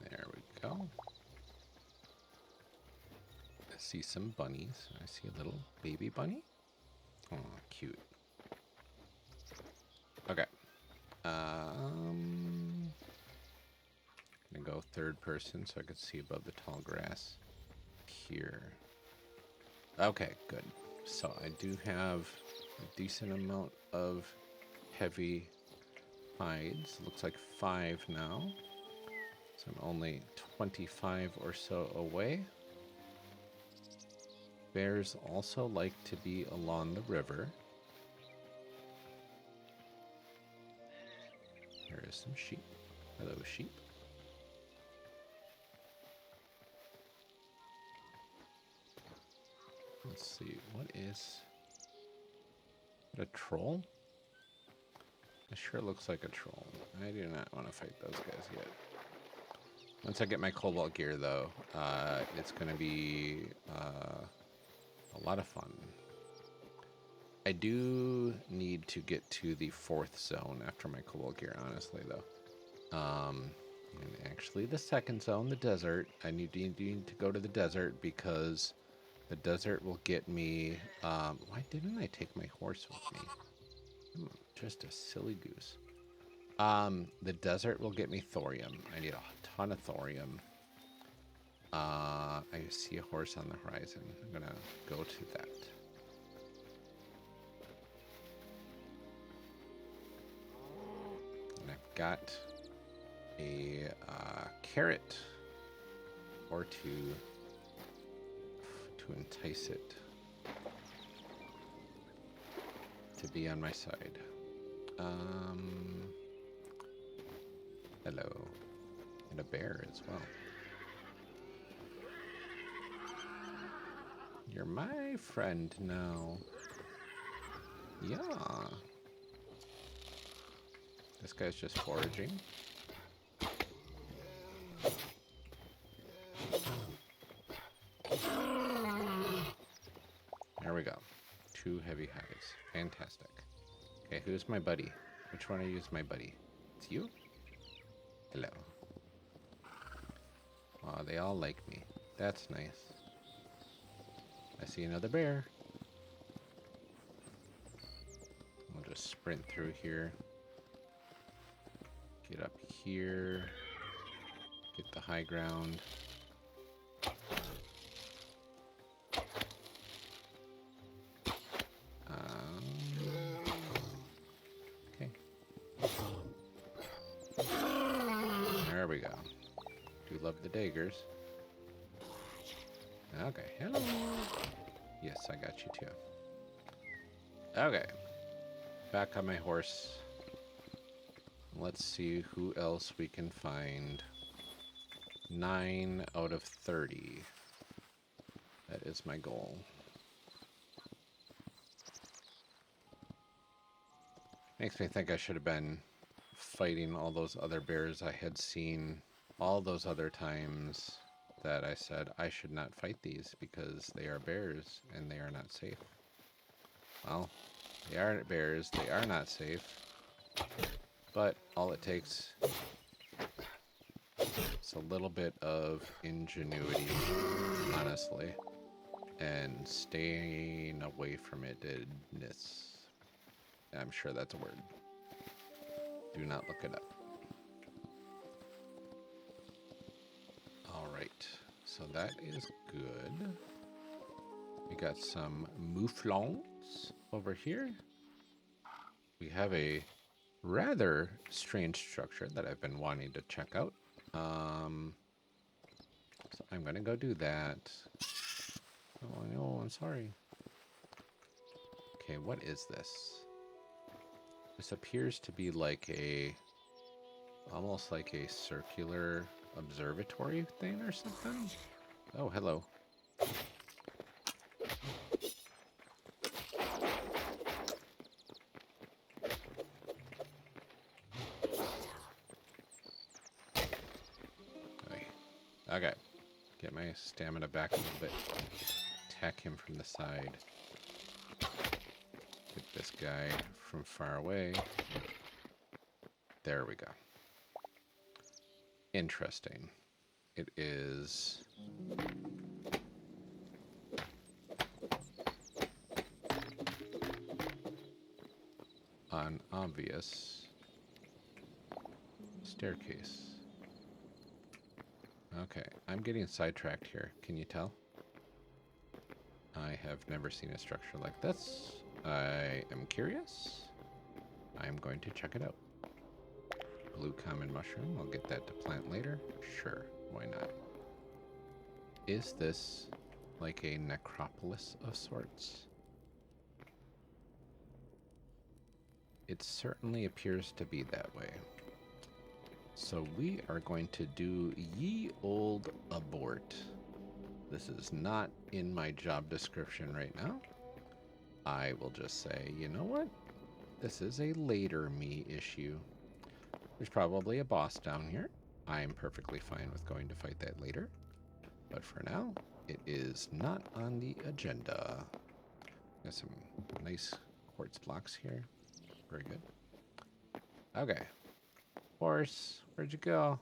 Speaker 1: There we go. I see some bunnies. I see a little baby bunny. Oh, cute. Okay. I'm gonna go third person so I can see above the tall grass here. Okay, good. So I do have a decent amount of heavy hides. Looks like 5 now. So I'm only 25 or so away. Bears also like to be along the river. There is some sheep. Hello, sheep. Let's see, what is it? A troll? It sure looks like a troll. I do not want to fight those guys yet. Once I get my cobalt gear, though, it's going to be a lot of fun. I do need to get to the 4th zone after my cobalt gear, honestly, though. And actually, the 2nd zone, the desert. I need to go to the desert because the desert will get me... why didn't I take my horse with me? I'm just a silly goose. The desert will get me thorium. I need a ton of thorium. I see a horse on the horizon. I'm gonna go to that. And I've got a carrot or two to entice it to be on my side. Hello. And a bear as well. You're my friend now. Yeah. This guy's just foraging. There we go. 2 heavy hides. Fantastic. Okay, who's my buddy? Which one of you is my buddy? It's you? Hello. Oh, they all like me. That's nice. I see another bear. We'll just sprint through here. Get up here. Get the high ground. Okay. There we go. Do love the daggers. Okay, hello. Yes, I got you too. Okay. Back on my horse. Let's see who else we can find. 9 out of 30. That is my goal. Makes me think I should have been fighting all those other bears I had seen all those other times that I said I should not fight these because they are bears and they are not safe. Well, they are bears, they are not safe, but all it takes is a little bit of ingenuity, honestly, and staying away from it-ness. I'm sure that's a word. Do not look it up. Alright, so that is good. We got some mouflons over here. We have a rather strange structure that I've been wanting to check out. So I'm going to go do that. Oh, no, I'm sorry. Okay, what is this? This appears to be like almost like a circular observatory thing or something. Oh, hello. Okay. Get my stamina back a little bit. Attack him from the side. Get this guy from far away. There we go. Interesting. It is an obvious staircase. Okay, I'm getting sidetracked here. Can you tell? I have never seen a structure like this. I am curious. I'm going to check it out. Blue common mushroom. I'll get that to plant later. Sure, why not? Is this like a necropolis of sorts? It certainly appears to be that way. So we are going to do ye old abort. This is not in my job description right now. I will just say, you know what? This is a later me issue. There's probably a boss down here. I'm perfectly fine with going to fight that later. But for now, it is not on the agenda. Got some nice quartz blocks here. Very good. Okay. Horse, where'd you go?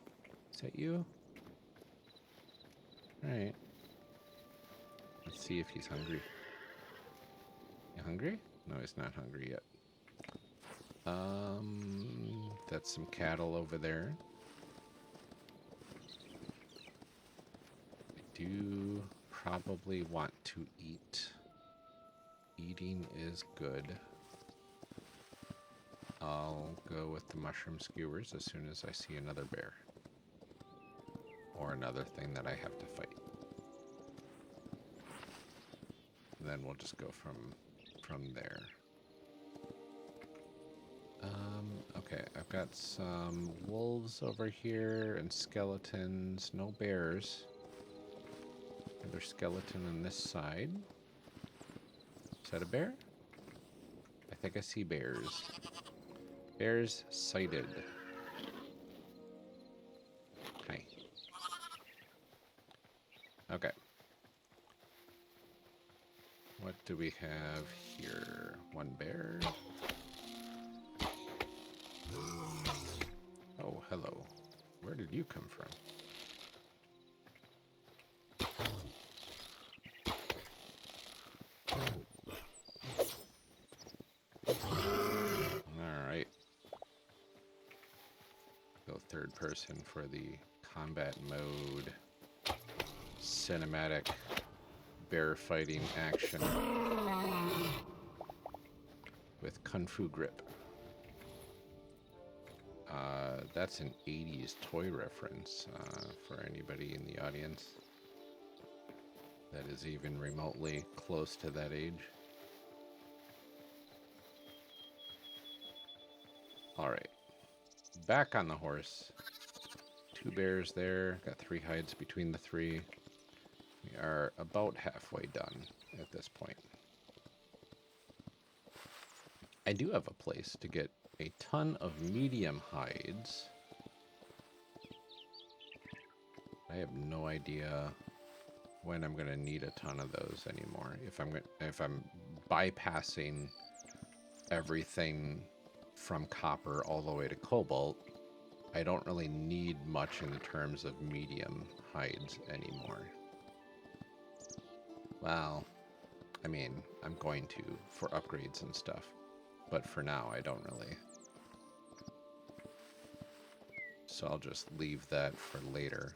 Speaker 1: Is that you? Alright. Let's see if he's hungry. You hungry? No, he's not hungry yet. That's some cattle over there. I do probably want to eat. Eating is good. I'll go with the mushroom skewers as soon as I see another bear. Or another thing that I have to fight. And then we'll just go from there. Okay, I've got some wolves over here and skeletons. No bears. Another skeleton on this side. Is that a bear? I think I see bears. Bears sighted. Hi. Okay. What do we have here? One bear. Oh, hello. Where did you come from? Alright. third person for the combat mode, cinematic bear fighting action with Kung Fu grip. That's an 80s toy reference for anybody in the audience that is even remotely close to that age. All right, back on the horse. 2 bears there, got 3 hides between the 3. We are about halfway done at this point. I do have a place to get a ton of medium hides. I have no idea when I'm going to need a ton of those anymore. If I'm bypassing everything from copper all the way to cobalt, I don't really need much in the terms of medium hides anymore. Well, I mean, I'm going to for upgrades and stuff, but for now I don't really. So I'll just leave that for later.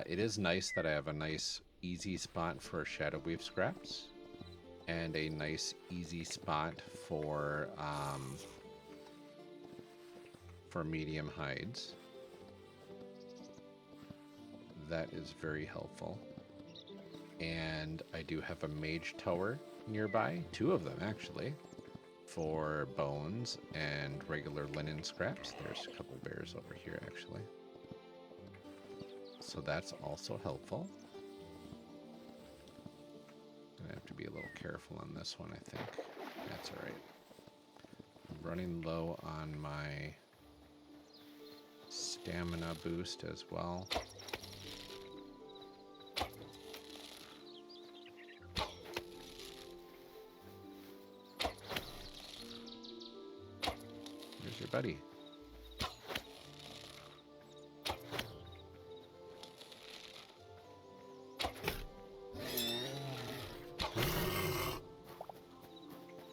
Speaker 1: It is nice that I have a nice easy spot for Shadoweave scraps and a nice easy spot for medium hides. That is very helpful. And I do have a mage tower nearby, 2 of them actually, for bones and regular linen scraps. There's a couple bears over here actually. So that's also helpful. I have to be a little careful on this one, I think. That's all right. I'm running low on my stamina boost as well. Here's your buddy.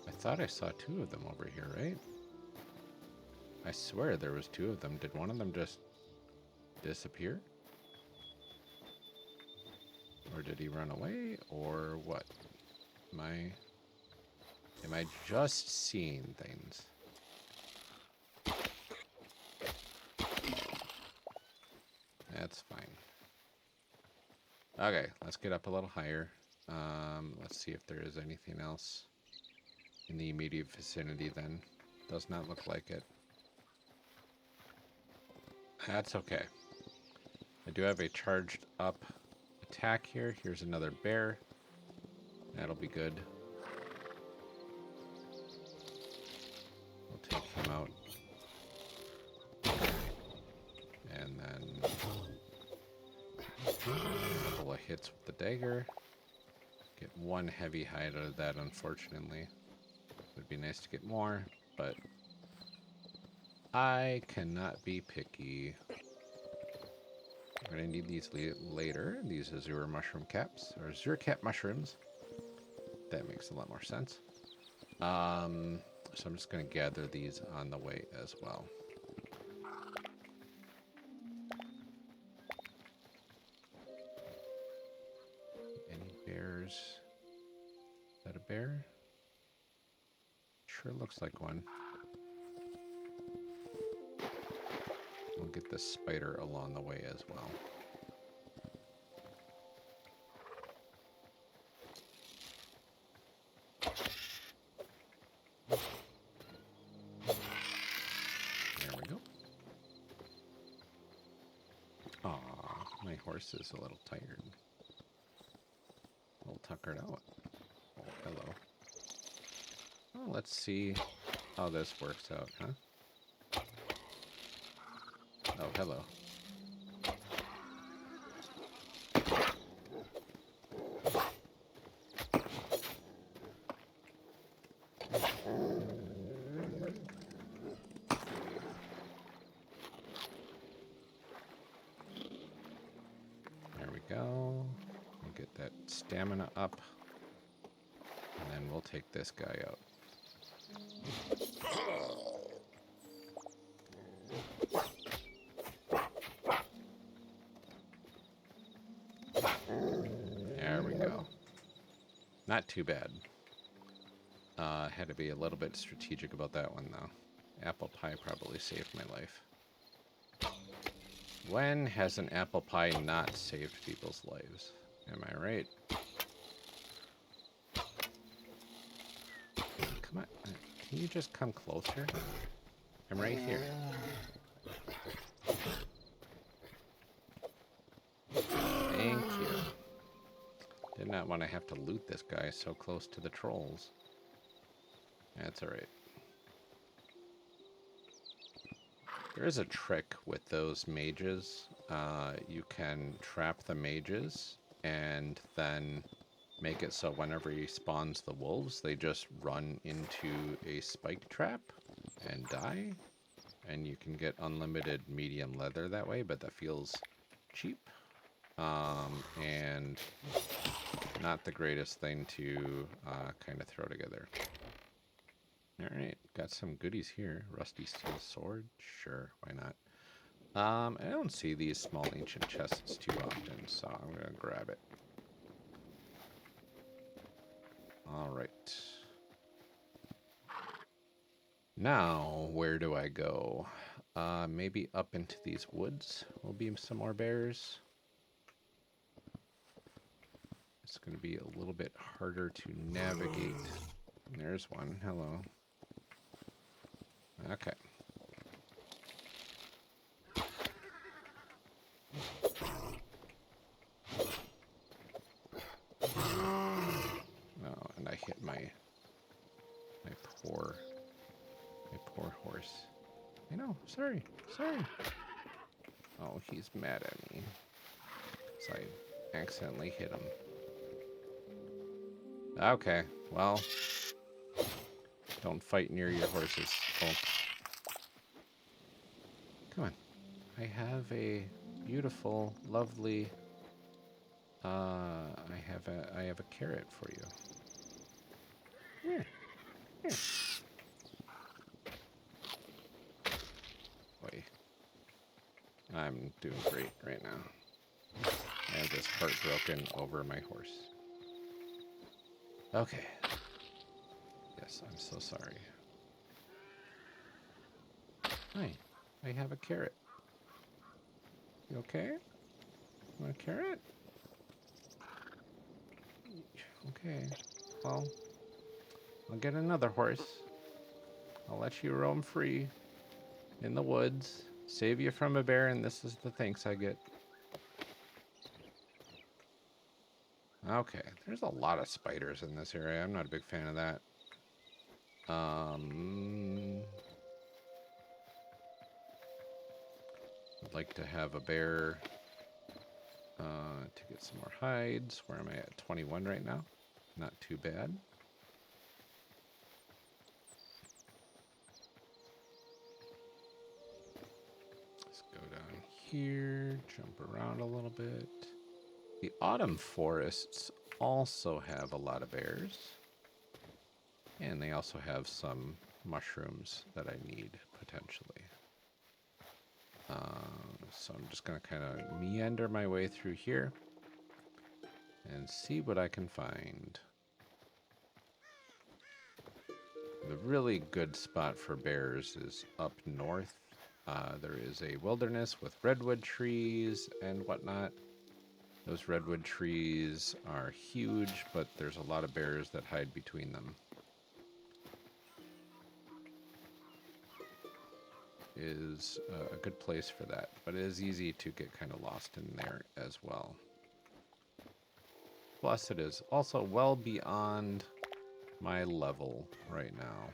Speaker 1: I thought I saw 2 of them over here, right? I swear there was 2 of them. Did one of them just disappear? Or did he run away? Or what? Am I just seeing things? That's fine. Okay, let's get up a little higher. Let's see if there is anything else in the immediate vicinity then. Does not look like it. That's okay. I do have a charged up attack here. Here's another bear. That'll be good. We'll take him out. And then a couple of hits with the dagger. Get 1 heavy hide out of that, unfortunately. Would be nice to get more, but I cannot be picky. I'm going to need these later. These azure mushroom caps, or azure cap mushrooms. That makes a lot more sense. So I'm just going to gather these on the way as well. Any bears? Is that a bear? Sure looks like one. We'll get the spider along the way as well. There we go. Aw, my horse is a little tired. A little tuckered out. Oh, hello. Well, let's see how this works out, huh? Oh, hello. There we go. We'll get that stamina up. And then we'll take this guy out. Not too bad. Had to be a little bit strategic about that one, though. Apple pie probably saved my life. When has an apple pie not saved people's lives? Am I right? Come on. Can you just come closer? I'm right here. Thank you. Did not want to have to loot this guy so close to the trolls. That's alright. There is a trick with those mages. You can trap the mages and then make it so whenever he spawns the wolves, they just run into a spike trap and die. And you can get unlimited medium leather that way, but that feels cheap. And not the greatest thing to kind of throw together. Alright, got some goodies here. Rusty steel sword? Sure, why not? I don't see these small ancient chests too often, so I'm going to grab it. Alright. Now, where do I go? Maybe up into these woods will be some more bears. It's going to be a little bit harder to navigate. There's one. Hello. Okay. Oh, and I hit my poor horse. I know. Sorry. Oh, he's mad at me. So I accidentally hit him. Okay. Well, don't fight near your horses, folks. Come on. I have a beautiful, lovely. I have a carrot for you. Here. Boy, I'm doing great right now. I am just heartbroken over my horse. Okay. Yes, I'm so sorry. Hi, I have a carrot. You okay? Want a carrot? Okay. Well, I'll get another horse. I'll let you roam free in the woods. Save you from a bear, and this is the thanks I get. Okay, there's a lot of spiders in this area. I'm not a big fan of that. I'd like to have a bear to get some more hides. Where am I at? 21 right now. Not too bad. Let's go down here, jump around a little bit. The autumn forests also have a lot of bears. And they also have some mushrooms that I need, potentially. So I'm just going to kind of meander my way through here and see what I can find. The really good spot for bears is up north. There is a wilderness with redwood trees and whatnot. Those redwood trees are huge, but there's a lot of bears that hide between them. Is a good place for that, but it is easy to get kind of lost in there as well. Plus, it is also well beyond my level right now,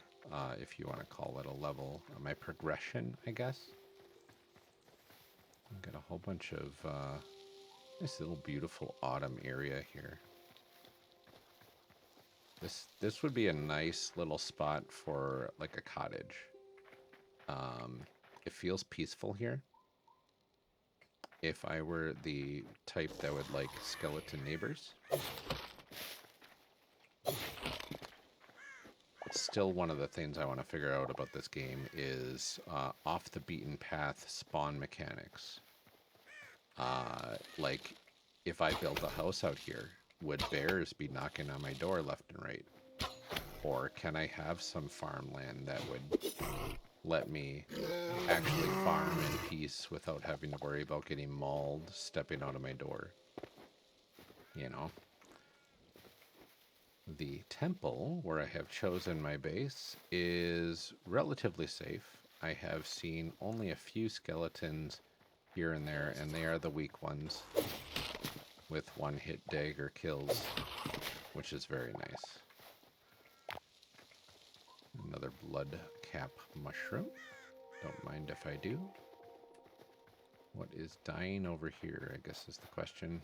Speaker 1: if you want to call it a level, my progression, I guess. I've got a whole bunch of this little beautiful autumn area here. This would be a nice little spot for like a cottage. It feels peaceful here. If I were the type that would like skeleton neighbors. Still, one of the things I want to figure out about this game is off the beaten path spawn mechanics. Like, if I built a house out here, would bears be knocking on my door left and right? Or can I have some farmland that would let me actually farm in peace without having to worry about getting mauled stepping out of my door? You know? The temple, where I have chosen my base, is relatively safe. I have seen only a few skeletons here and there, and they are the weak ones with one-hit dagger kills, which is very nice. Another blood cap mushroom. Don't mind if I do. What is dying over here, I guess is the question.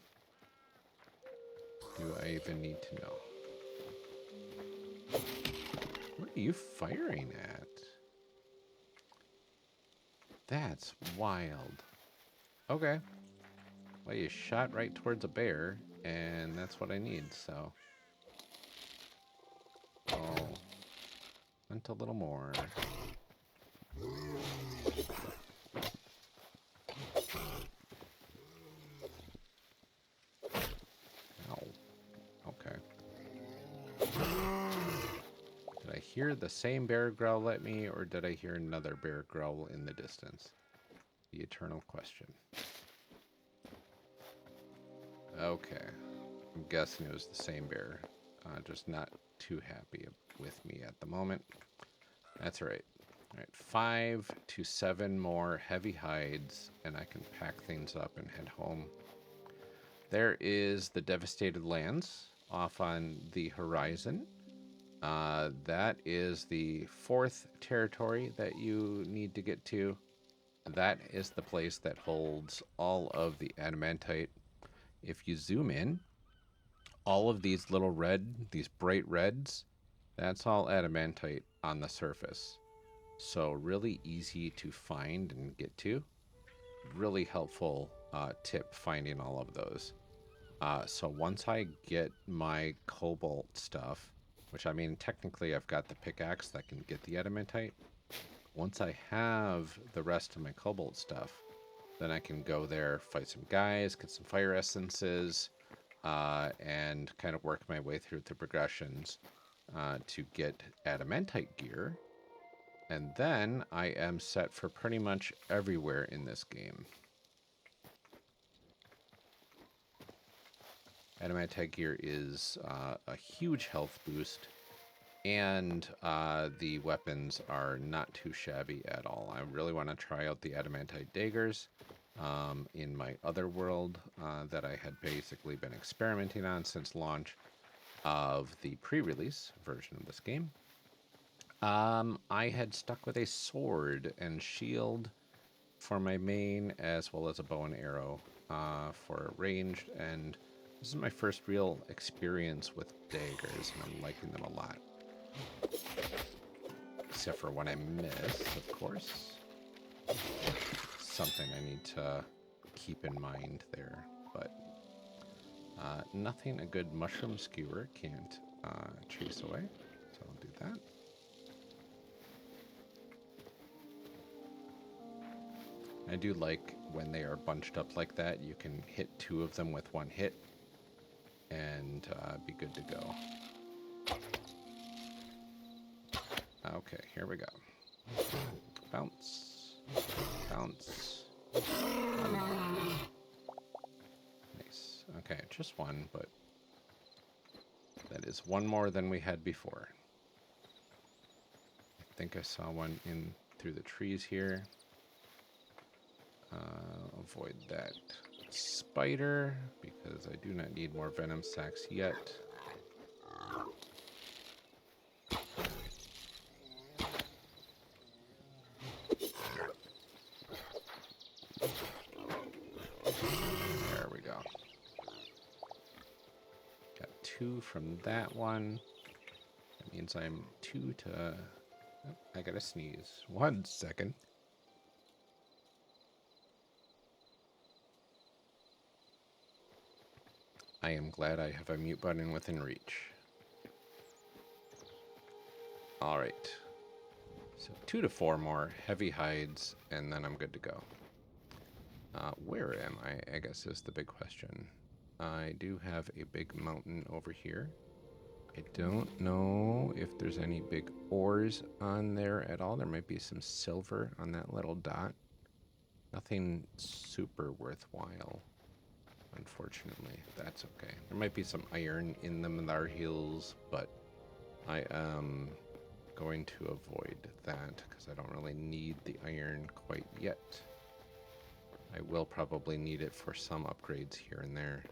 Speaker 1: Do I even need to know? What are you firing at? That's wild. Okay. Well, you shot right towards a bear, and that's what I need, so... Oh. Want a little more. Ow. Okay. Did I hear the same bear growl at me, or did I hear another bear growl in the distance? The eternal question. Okay. I'm guessing it was the same bear. Just not too happy with me at the moment. That's all right. All right, 5 to 7 more heavy hides, and I can pack things up and head home. There is the Devastated Lands off on the horizon. That is the 4th territory that you need to get to. That is the place that holds all of the adamantite. If you zoom in, all of these little these bright reds, that's all adamantite on the surface. So really easy to find and get to. Really helpful tip finding all of those. So once I get my cobalt stuff, which I mean technically I've got the pickaxe that can get the adamantite. Once I have the rest of my cobalt stuff, then I can go there, fight some guys, get some fire essences, and kind of work my way through the progressions to get adamantite gear. And then I am set for pretty much everywhere in this game. Adamantite gear is a huge health boost, and the weapons are not too shabby at all. I really want to try out the adamantite daggers in my other world that I had basically been experimenting on since launch of the pre-release version of this game. I had stuck with a sword and shield for my main, as well as a bow and arrow for ranged, and this is my first real experience with daggers, and I'm liking them a lot. Except for when I miss, of course. Something I need to keep in mind there, but nothing a good mushroom skewer can't chase away, so I'll do that. I do like when they are bunched up like that, you can hit 2 of them with 1 hit and be good to go. Okay, here we go. Bounce. Bounce. Nice. Okay, just 1, but that is 1 more than we had before. I think I saw one in through the trees here. Avoid that spider because I do not need more venom sacs yet. There we go. Got 2 from that one. That means I'm 2 to... Oh, I gotta sneeze. 1 second. I am glad I have a mute button within reach. Alright. So 2 to 4 more heavy hides, and then I'm good to go. Where am I? I guess is the big question. I do have a big mountain over here. I don't know if there's any big ores on there at all. There might be some silver on that little dot. Nothing super worthwhile, unfortunately. That's okay. There might be some iron in the Madar Hills, but I am going to avoid that because I don't really need the iron quite yet. I will probably need it for some upgrades here and there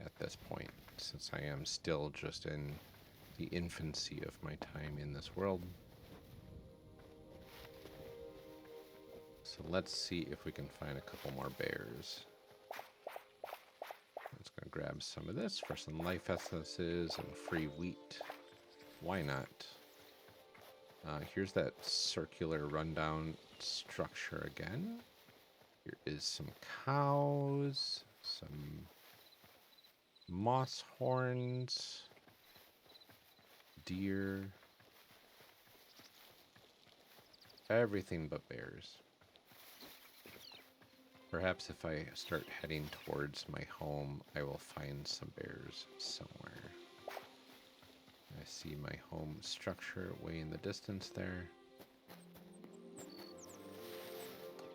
Speaker 1: at this point, since I am still just in the infancy of my time in this world. So let's see if we can find a couple more bears. I'm just going to grab some of this for some life essences and free wheat. Why not? Here's that circular rundown structure again. Here is some cows, some moss horns, deer, everything but bears. Perhaps if I start heading towards my home, I will find some bears somewhere. I see my home structure way in the distance there.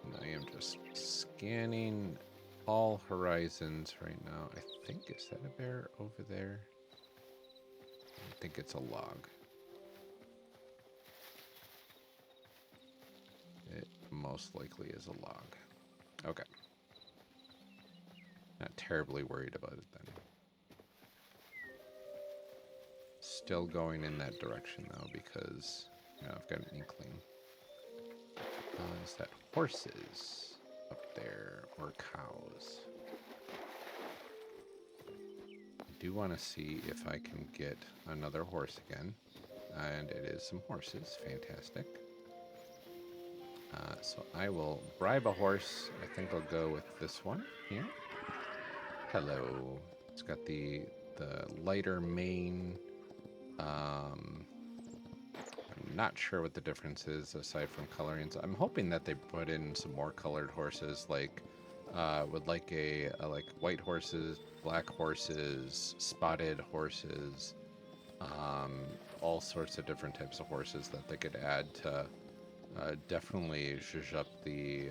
Speaker 1: And I am just scanning all horizons right now. I think, is that a bear over there? I think it's a log. It most likely is a log. Okay. Not terribly worried about it then. Still going in that direction though, because I've got an inkling. Is that horses up there or cows? I do want to see if I can get another horse again. And it is some horses. Fantastic. So I will bribe a horse. I think I'll go with this one here. Hello. It's got the lighter mane. I'm not sure what the difference is aside from coloring. So I'm hoping that they put in some more colored horses, like with like like white horses, black horses, spotted horses, all sorts of different types of horses that they could add to definitely zhuzh up the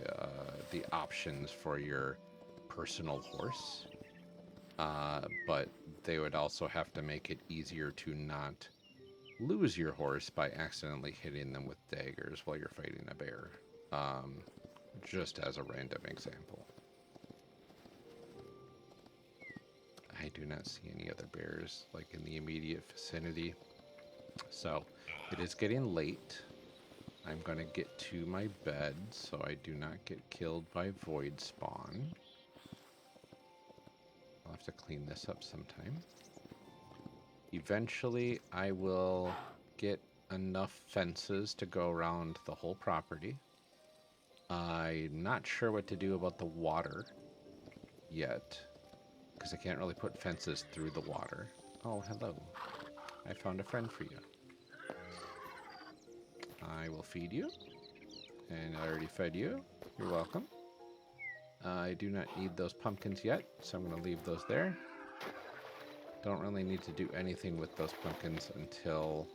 Speaker 1: options for your personal horse. But they would also have to make it easier to not lose your horse by accidentally hitting them with daggers while you're fighting a bear. Just as a random example. I do not see any other bears like in the immediate vicinity. So it is getting late. I'm going to get to my bed so I do not get killed by void spawn. I'll have to clean this up sometime. Eventually, I will get enough fences to go around the whole property. I'm not sure what to do about the water yet, because I can't really put fences through the water. Oh, hello. I found a friend for you. I will feed you. And I already fed you. You're welcome. I do not need those pumpkins yet, so I'm going to leave those there. Don't really need to do anything with those pumpkins until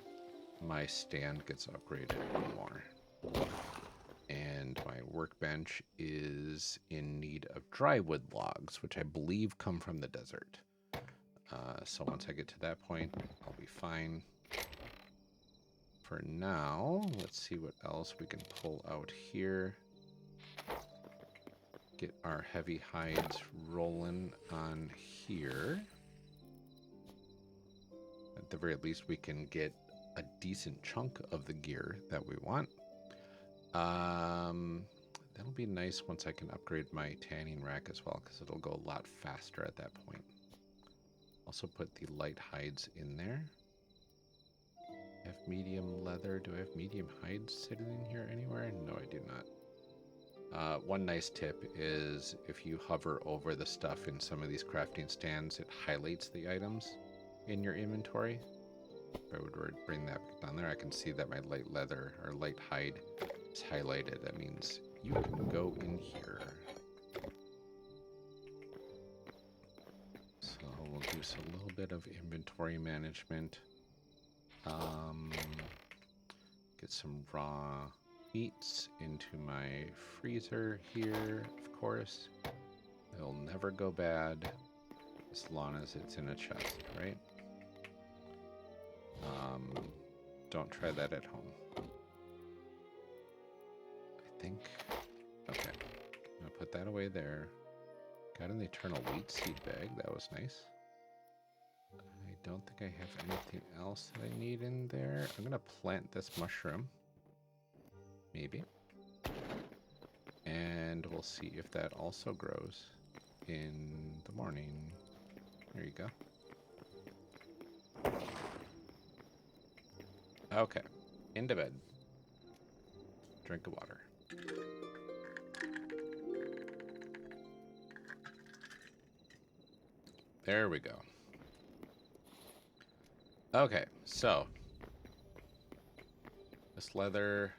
Speaker 1: my stand gets upgraded more. And my workbench is in need of dry wood logs, which I believe come from the desert. So once I get to that point, I'll be fine. For now, let's see what else we can pull out here. Get our heavy hides rolling on here. At the very least, we can get a decent chunk of the gear that we want. That'll be nice once I can upgrade my tanning rack as well, because it'll go a lot faster at that point. Also put the light hides in there. I have medium leather. Do I have medium hides sitting in here anywhere? No, I do not. One nice tip is if you hover over the stuff in some of these crafting stands, it highlights the items in your inventory. If I would bring that down there, I can see that my light leather or light hide is highlighted. That means you can go in here. reduce a little bit of inventory management. Get some raw meats into my freezer here, of course. They'll never go bad as long as it's in a chest, right? Don't try that at home. I think. Okay. I'm gonna put that away there. Got an eternal wheat seed bag. That was nice. I don't think I have anything else that I need in there. I'm gonna plant this mushroom. Maybe. And we'll see if that also grows in the morning. There you go. Okay. Into bed. Drink of water. There we go. Okay, so this leather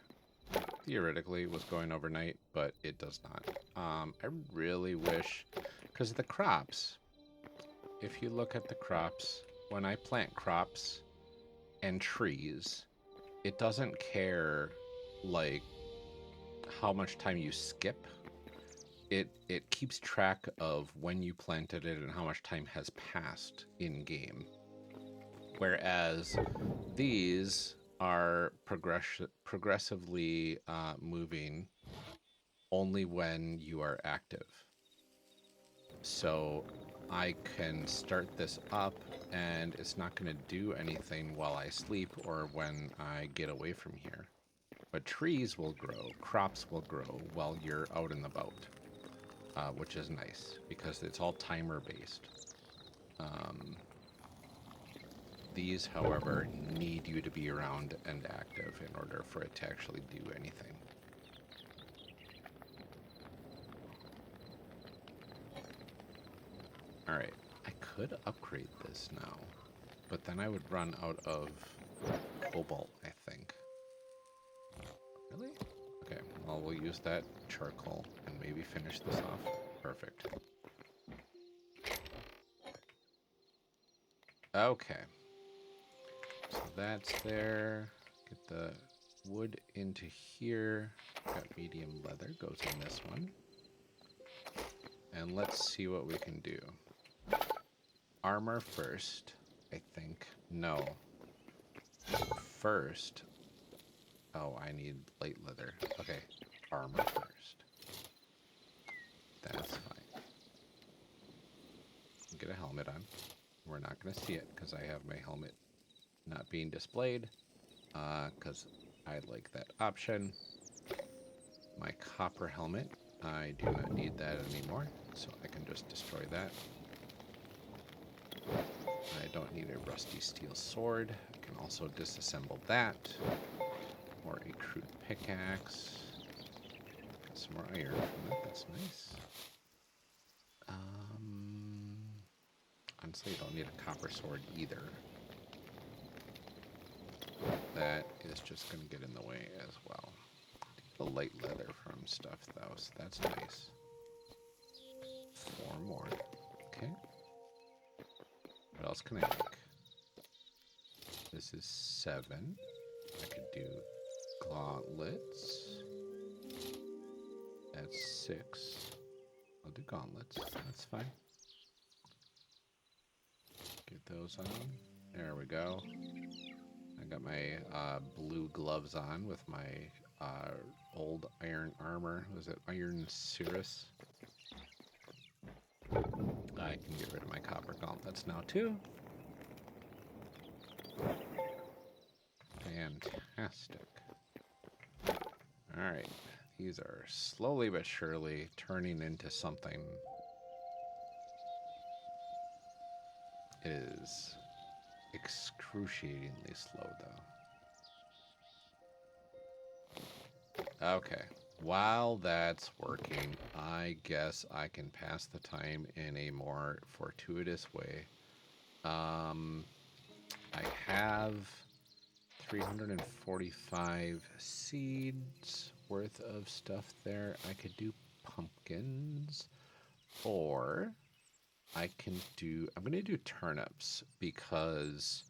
Speaker 1: theoretically was going overnight, but it does not. I really wish, because the crops, if you look at the crops, when I plant crops and trees, it doesn't care like how much time you skip. It keeps track of when you planted it and how much time has passed in game. Whereas these are progressively moving only when you are active. So I can start this up and it's not going to do anything while I sleep or when I get away from here. But trees will grow, crops will grow while you're out and about. Which is nice because it's all timer based. These, however, need you to be around and active in order for it to actually do anything. Alright, I could upgrade this now, but then I would run out of cobalt, I think. Really? Okay, well, we'll use that charcoal and maybe finish this off. Perfect. Okay. So that's there. Get the wood into here. Got medium leather, goes in this one. And let's see what we can do. Armor first, I think. No. First. Oh, I need light leather. Okay, armor first. That's fine. Get a helmet on. We're not going to see it because I have my helmet not being displayed. Because I like that option. My copper helmet. I do not need that anymore, so I can just destroy that. I don't need a rusty steel sword. I can also disassemble that. Or a crude pickaxe. Got some more iron from it. That's nice. Honestly, I don't need a copper sword either. That is just going to get in the way as well. The light leather from stuff, though, so that's nice. 4 more. Okay. What else can I make? This is 7. I could do gauntlets. That's 6. I'll do gauntlets. That's fine. Get those on. There we go. I got my blue gloves on with my old iron armor. Was it Iron Cirrus? I can get rid of my copper gauntlets now too. Fantastic. Alright. These are slowly but surely turning into something. It is excruciatingly slow, though. Okay. While that's working, I guess I can pass the time in a more fortuitous way. I have 345 seeds worth of stuff there. I could do pumpkins, or I'm going to do turnips because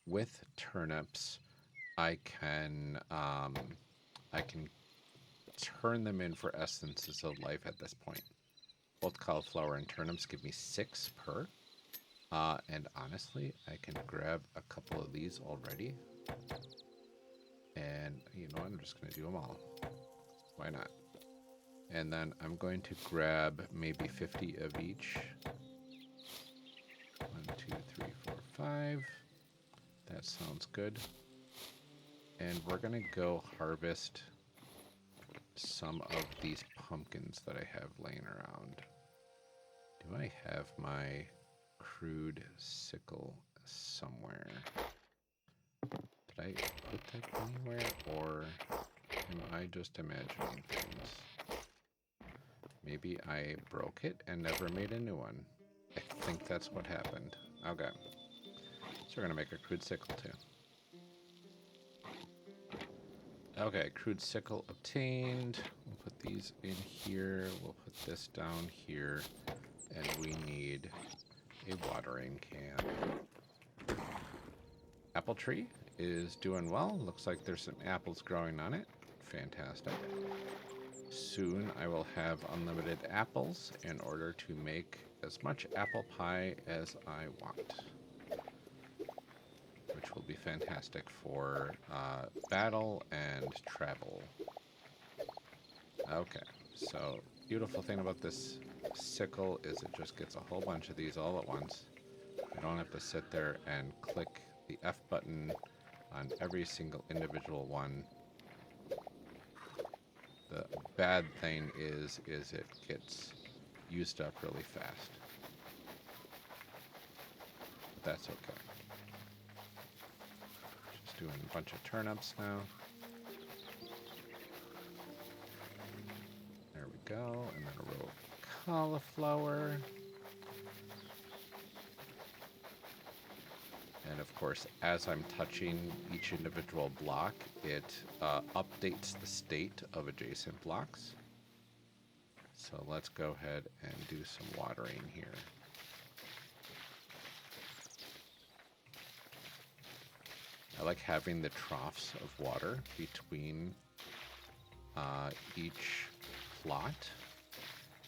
Speaker 1: with turnips, I can turn them in for essences of life at this point. Both cauliflower and turnips give me 6 per. And honestly, I can grab a couple of these already. And you know what? I'm just going to do them all. Why not? And then I'm going to grab maybe 50 of each. 1, 2, 3, 4, 5. That sounds good. And we're going to go harvest some of these pumpkins that I have laying around. Do I have my crude sickle somewhere? Did I put that anywhere, or am I just imagining things? Maybe I broke it and never made a new one. I think that's what happened. Okay. So we're going to make a crude sickle too. Okay, crude sickle obtained. We'll put these in here. We'll put this down here. And we need a watering can. Apple tree is doing well. Looks like there's some apples growing on it. Fantastic. Soon I will have unlimited apples in order to make as much apple pie as I want, which will be fantastic for battle and travel. Okay, so beautiful thing about this sickle is it just gets a whole bunch of these all at once. I don't have to sit there and click the F button on every single individual one. The bad thing is it gets used up really fast. But that's okay. Just doing a bunch of turnips now. There we go, and then a row of cauliflower. And of course, as I'm touching each individual block, it updates the state of adjacent blocks. So let's go ahead and do some watering here. I like having the troughs of water between each plot,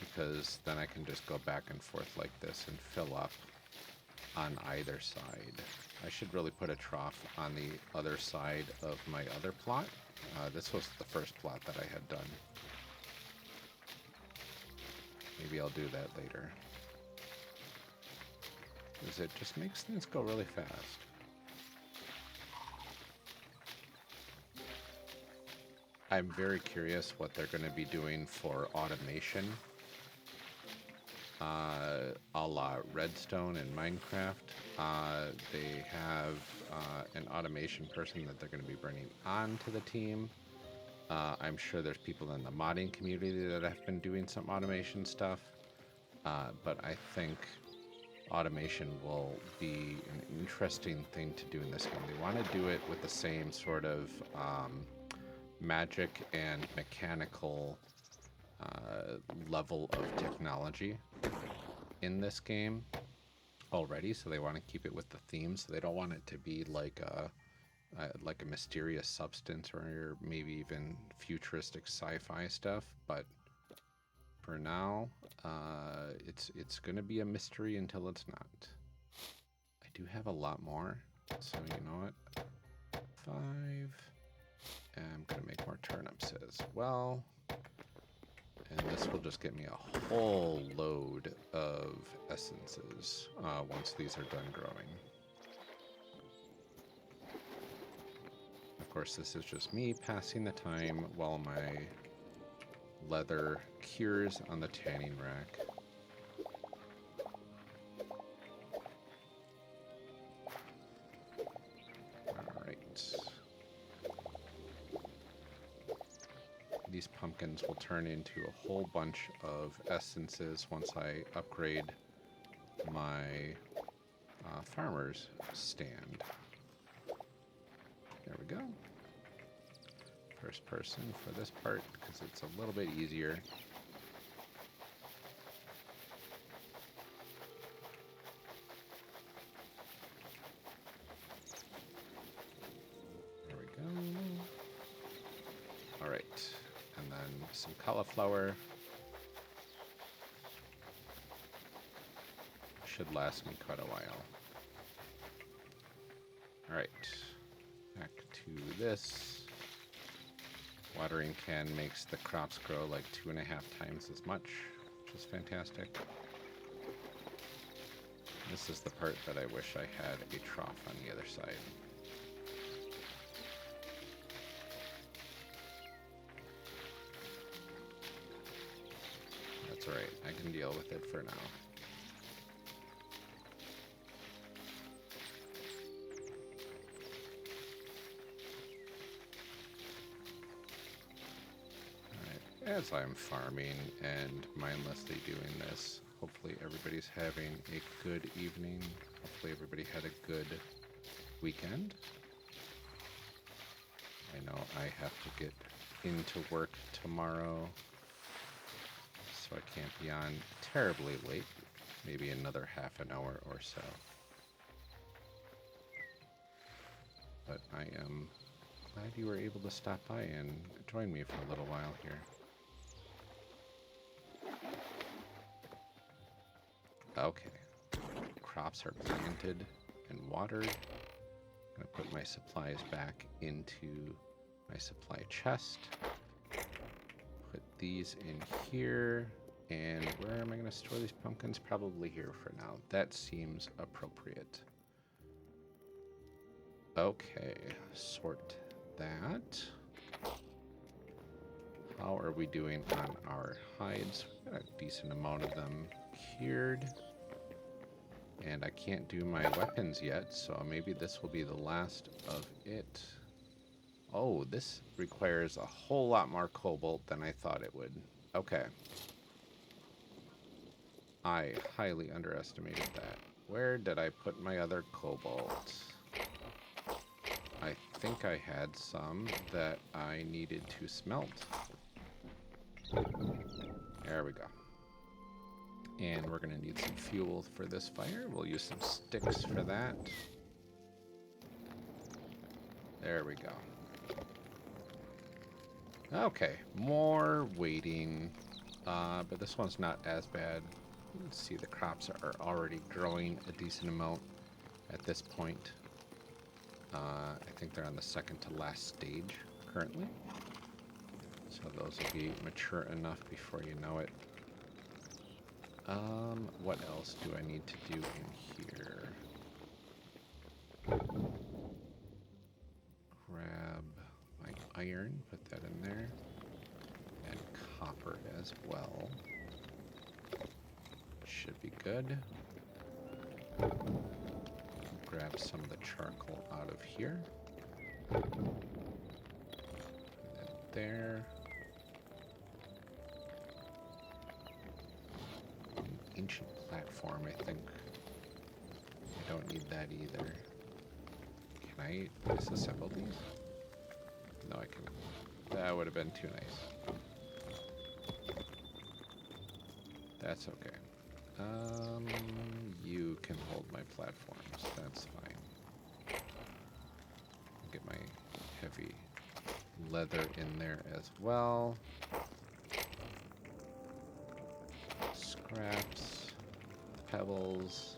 Speaker 1: because then I can just go back and forth like this and fill up on either side. I should really put a trough on the other side of my other plot. This was the first plot that I had done. Maybe I'll do that later, because it just makes things go really fast. I'm very curious what they're going to be doing for automation, a la Redstone and Minecraft. They have an automation person that they're going to be bringing on to the team. I'm sure there's people in the modding community that have been doing some automation stuff, but I think automation will be an interesting thing to do in this game. They want to do it with the same sort of magic and mechanical level of technology in this game already, so they want to keep it with the theme. So they don't want it to be like a mysterious substance or maybe even futuristic sci-fi stuff. But for now, it's going to be a mystery until it's not. I do have a lot more, so you know what? 5. And I'm going to make more turnips as well. And this will just get me a whole load of essences once these are done growing. Of course, this is just me passing the time while my leather cures on the tanning rack. Alright. These pumpkins will turn into a whole bunch of essences once I upgrade my farmer's stand. There we go. First person for this part because it's a little bit easier. All right, and then some cauliflower. Should last me quite a while. All right, back to this. Watering can makes the crops grow like 2.5 times as much, which is fantastic. This is the part that I wish I had a trough on the other side. That's alright, I can deal with it for now. Alright, as I'm farming and mindlessly doing this, hopefully everybody's having a good evening. Hopefully everybody had a good weekend. I know I have to get into work tomorrow, so I can't be on terribly late. Maybe another half an hour or so. But I am glad you were able to stop by and join me for a little while here. Okay, crops are planted and watered. I'm gonna put my supplies back into my supply chest. Put these in here. And where am I gonna store these pumpkins? Probably here for now. That seems appropriate. Okay, sort that. How are we doing on our hides? We've got a decent amount of them cured. And I can't do my weapons yet, so maybe this will be the last of it. Oh, this requires a whole lot more cobalt than I thought it would. Okay. I highly underestimated that. Where did I put my other cobalt? I think I had some that I needed to smelt. There we go. And we're going to need some fuel for this fire. We'll use some sticks for that. There we go. Okay, more waiting. But this one's not as bad. You can see the crops are already growing a decent amount at this point. I think they're on the second to last stage currently. So those will be mature enough before you know it. What else do I need to do in here? Grab my iron, put that in there, and copper as well. Should be good. Grab some of the charcoal out of here. Put that there. An ancient platform, I think. I don't need that either. Can I disassemble these? No, I cannot. That would have been too nice. That's okay. You can hold my platforms. That's fine. Get my heavy leather in there as well. Scraps, pebbles.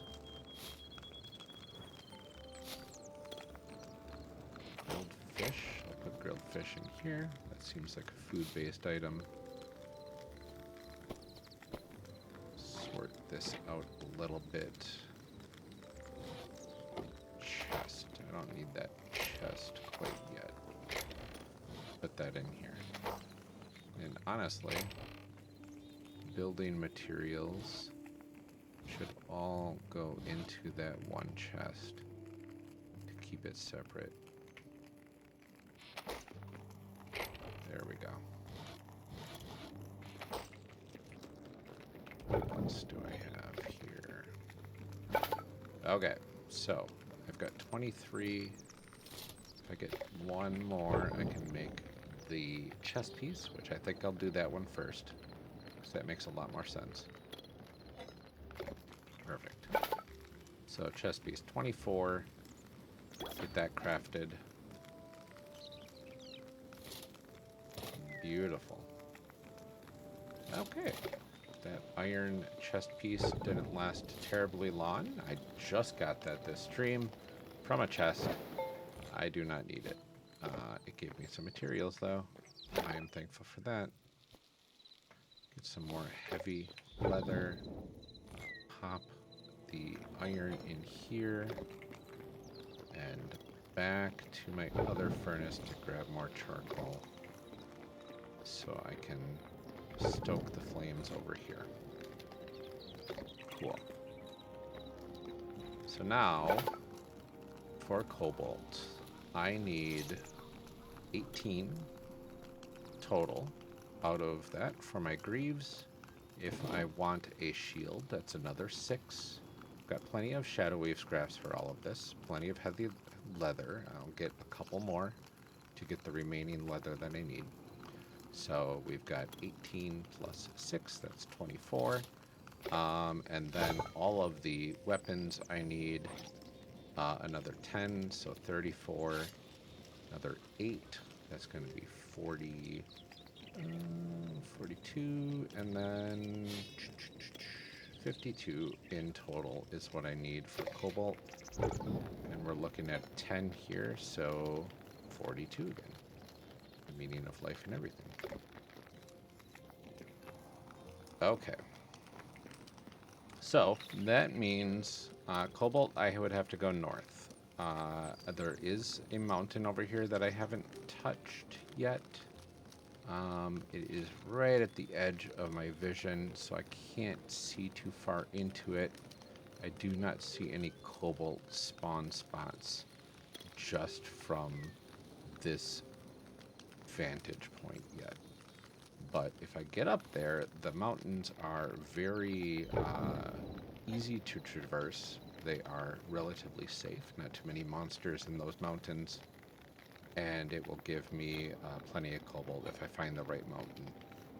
Speaker 1: Grilled fish. I'll put grilled fish in here. That seems like a food-based item. Sort this out a little bit. Chest. I don't need that chest quite yet. Put that in here. And honestly, building materials should all go into that one chest to keep it separate. There we go. What else do I have here? Okay, so I've got 23. If I get one more, I can make the chest piece, which I think I'll do that one first, because that makes a lot more sense. Perfect. So chest piece 24. Get that crafted. Beautiful. Okay. That iron chest piece didn't last terribly long. I just got that this stream from a chest. I do not need it. It gave me some materials, though. I am thankful for that. Get some more heavy leather. Pop the iron in here. And back to my other furnace to grab more charcoal. So I can stoke the flames over here. Cool. So now, for cobalt, I need 18 total out of that for my greaves. If I want a shield, that's another 6. I've got plenty of Shadoweave scraps for all of this. Plenty of heavy leather. I'll get a couple more to get the remaining leather that I need. So we've got 18 plus 6, that's 24. And then all of the weapons I need another 10, so 34. Another 8, that's going to be 40, 42, and then 52 in total is what I need for cobalt. And we're looking at 10 here, so 42 again. The meaning of life and everything. Okay. So that means cobalt, I would have to go north. There is a mountain over here that I haven't touched yet. It is right at the edge of my vision, so I can't see too far into it. I do not see any cobalt spawn spots just from this vantage point yet. But if I get up there, the mountains are very easy to traverse. They are relatively safe, not too many monsters in those mountains. And it will give me plenty of cobalt if I find the right mountain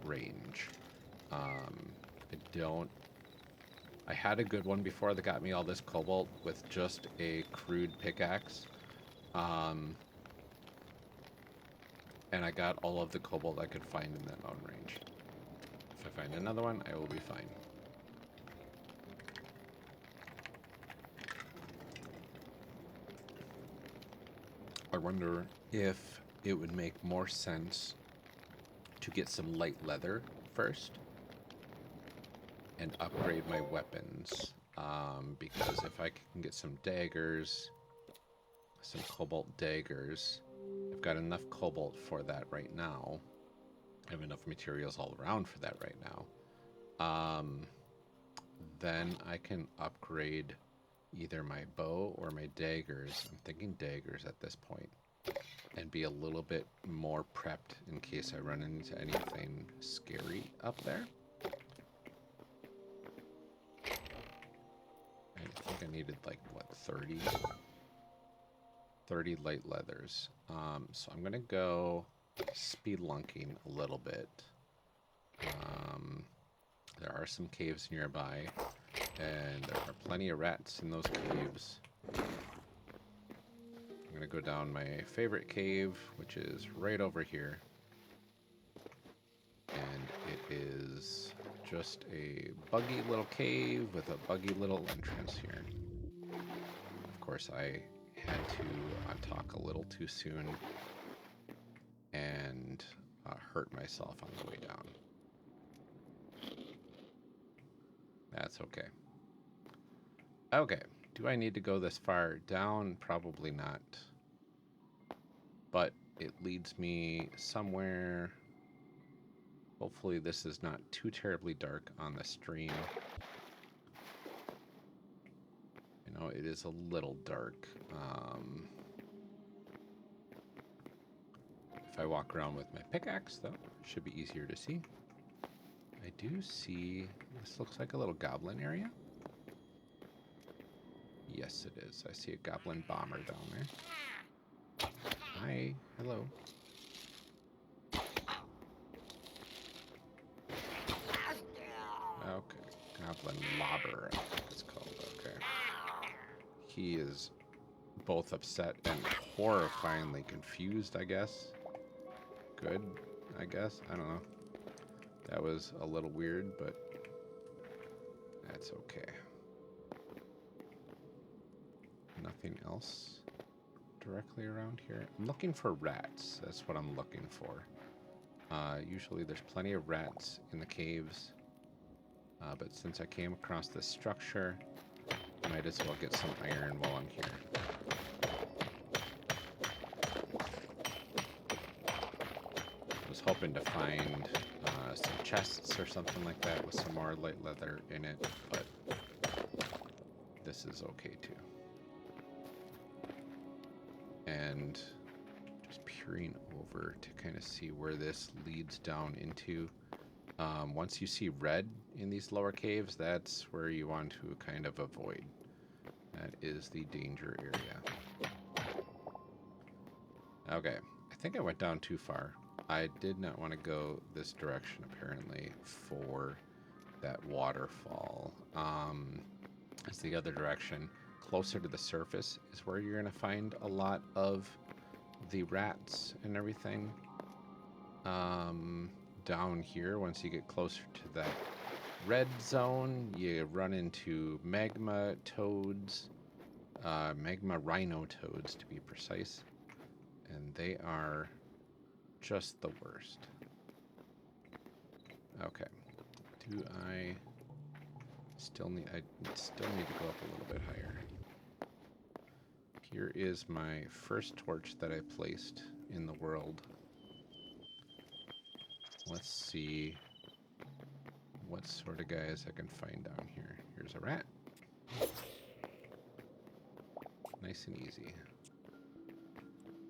Speaker 1: range. I had a good one before that got me all this cobalt with just a crude pickaxe. And I got all of the cobalt I could find in that mountain range. If I find another one, I will be fine. I wonder if it would make more sense to get some light leather first and upgrade my weapons. Because if I can get some daggers, some cobalt daggers, I've got enough cobalt for that right now. I have enough materials all around for that right now. Then I can upgrade either my bow or my daggers. I'm thinking daggers at this point. And be a little bit more prepped in case I run into anything scary up there. I think I needed like, what, 30? 30 light leathers. So I'm going to go spelunking a little bit. There are some caves nearby, and there are plenty of rats in those caves. I'm going to go down my favorite cave, which is right over here. And it is just a buggy little cave with a buggy little entrance here. Of course, I had to talk a little too soon and hurt myself on the way down. That's okay. Okay, do I need to go this far down? Probably not. But it leads me somewhere. Hopefully this is not too terribly dark on the stream. You know, it is a little dark. If I walk around with my pickaxe, though, it should be easier to see. I do see, this looks like a little goblin area. Yes, it is. I see a goblin bomber down there. Hi, hello. Okay, goblin lobber, I think it's called. Okay. He is both upset and horrifyingly confused, I guess. Good. I guess. I don't know. That was a little weird, but that's okay. Nothing else directly around here. I'm looking for rats. That's what I'm looking for. Usually there's plenty of rats in the caves. But since I came across this structure, I might as well get some iron while I'm here. I was hoping to find some chests or something like that with some more light leather in it, but this is okay too. And just peering over to kind of see where this leads down into. Once you see red in these lower caves, that's where you want to kind of avoid. That is the danger area. Okay, I think I went down too far. I did not want to go this direction, apparently, for that waterfall. It's the other direction. Closer to the surface is where you're going to find a lot of the rats and everything. Down here, once you get closer to that red zone, you run into magma toads, magma rhino toads to be precise, and they are just the worst. Okay, do I still need? I still need to go up a little bit higher. Here is my first torch that I placed in the world. Let's see what sort of guys I can find down here. Here's a rat. Nice and easy.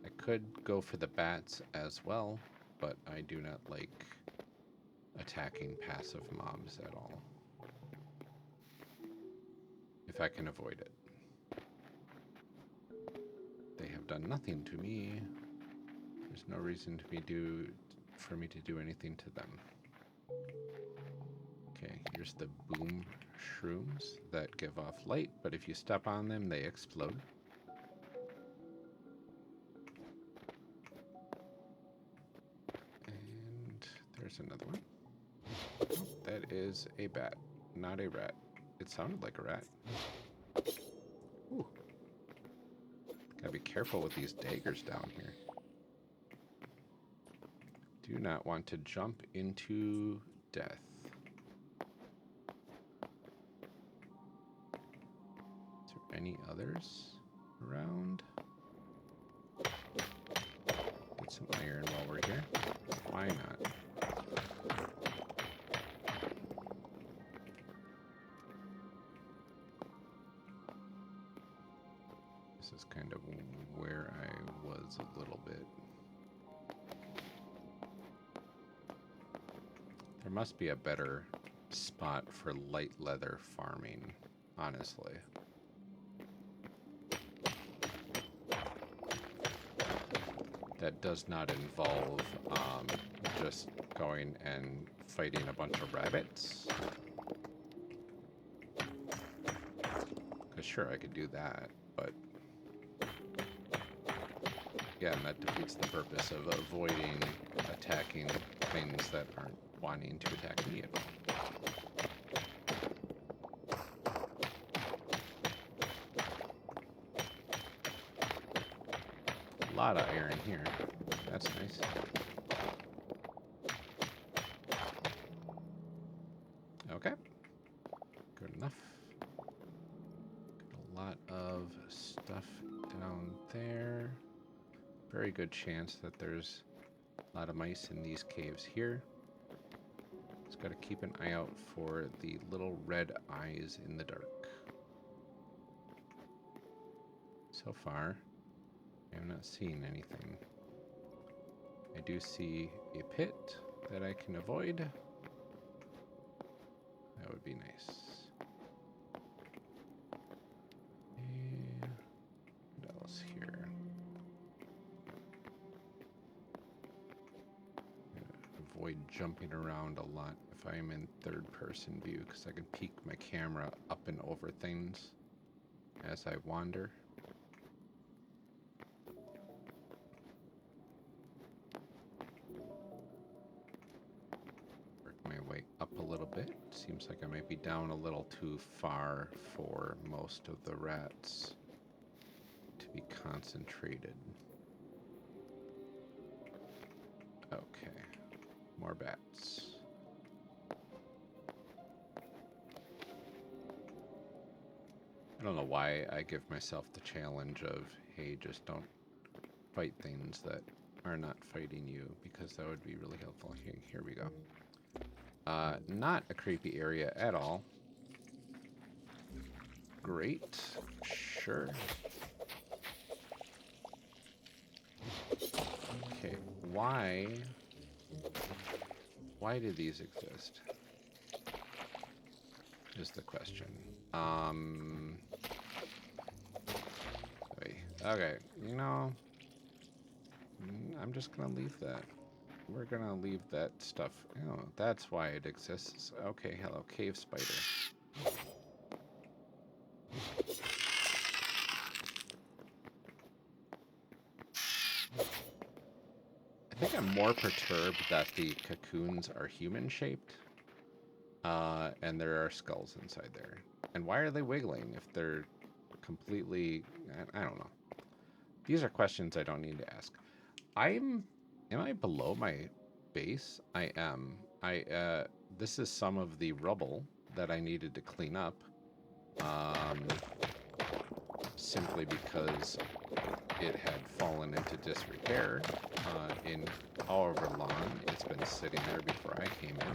Speaker 1: I could go for the bats as well, but I do not like attacking passive mobs at all. If I can avoid it. They have done nothing to me. There's no reason for me to do anything to them. Okay, here's the boom shrooms that give off light, but if you step on them, they explode. And there's another one. Oh, that is a bat, not a rat. It sounded like a rat. Ooh. Gotta be careful with these daggers down here. Do not want to jump into death. Is there any others around? Get some iron while we're here. Why not? This is kind of where I was a little bit. There must be a better spot for light leather farming, honestly. That does not involve just going and fighting a bunch of rabbits. Because sure, I could do that, but again, that defeats the purpose of avoiding attacking things that aren't wanting to attack me at all. A lot of iron here. That's nice. Okay. Good enough. Got a lot of stuff down there. Very good chance that there's a lot of mice in these caves here. Just got to keep an eye out for the little red eyes in the dark. So far, I'm not seeing anything. I do see a pit that I can avoid. That would be nice. And what else here? Avoid jumping around a lot if I'm in third-person view, because I can peek my camera up and over things as I wander. way up a little bit. Seems like I might be down a little too far for most of the rats to be concentrated. Okay, more bats. I don't know why I give myself the challenge of, hey, just don't fight things that are not fighting you, because that would be really helpful. Here we go. Not a creepy area at all. Great. Sure. Okay, why do these exist? Is the question. Okay, you know, I'm just gonna leave that. We're gonna leave that stuff. Oh, that's why it exists. Okay, hello, cave spider. I think I'm more perturbed that the cocoons are human-shaped, and there are skulls inside there. And why are they wiggling if they're completely... I don't know. These are questions I don't need to ask. Am I below my base? I am. This is some of the rubble that I needed to clean up. Simply because it had fallen into disrepair in however long it's been sitting there before I came in.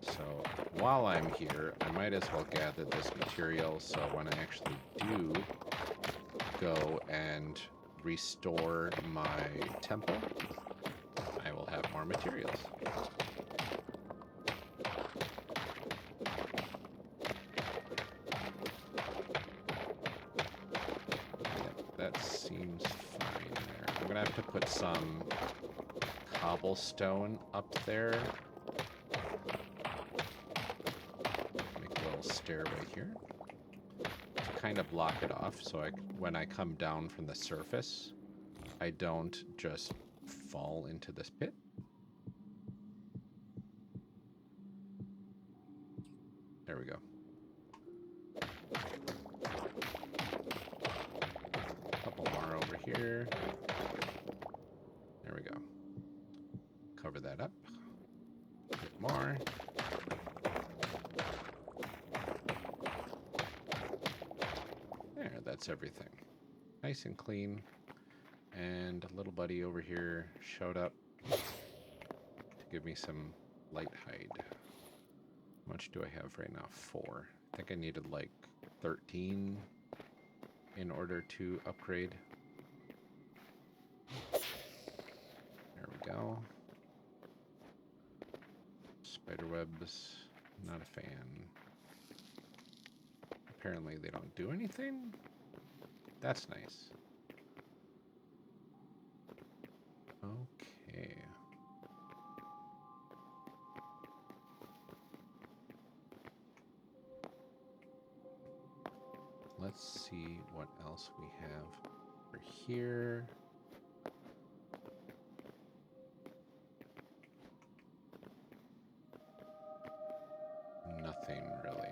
Speaker 1: So while I'm here, I might as well gather this material so when I actually do go and restore my temple, I will have more materials. That seems fine there. I'm gonna have to put some cobblestone up there. Make a little stairway here to kind of block it off, so when I come down from the surface, I don't just fall into this pit. There we go. Couple more over here. There we go. Cover that up. A bit more. There, that's everything. Nice and clean. And a little buddy over here showed up to give me some light hide. How much do I have right now? 4. I think I needed like 13 in order to upgrade. There we go. Spiderwebs, not a fan. Apparently they don't do anything? That's nice. Okay. Let's see what else we have over here. Nothing really.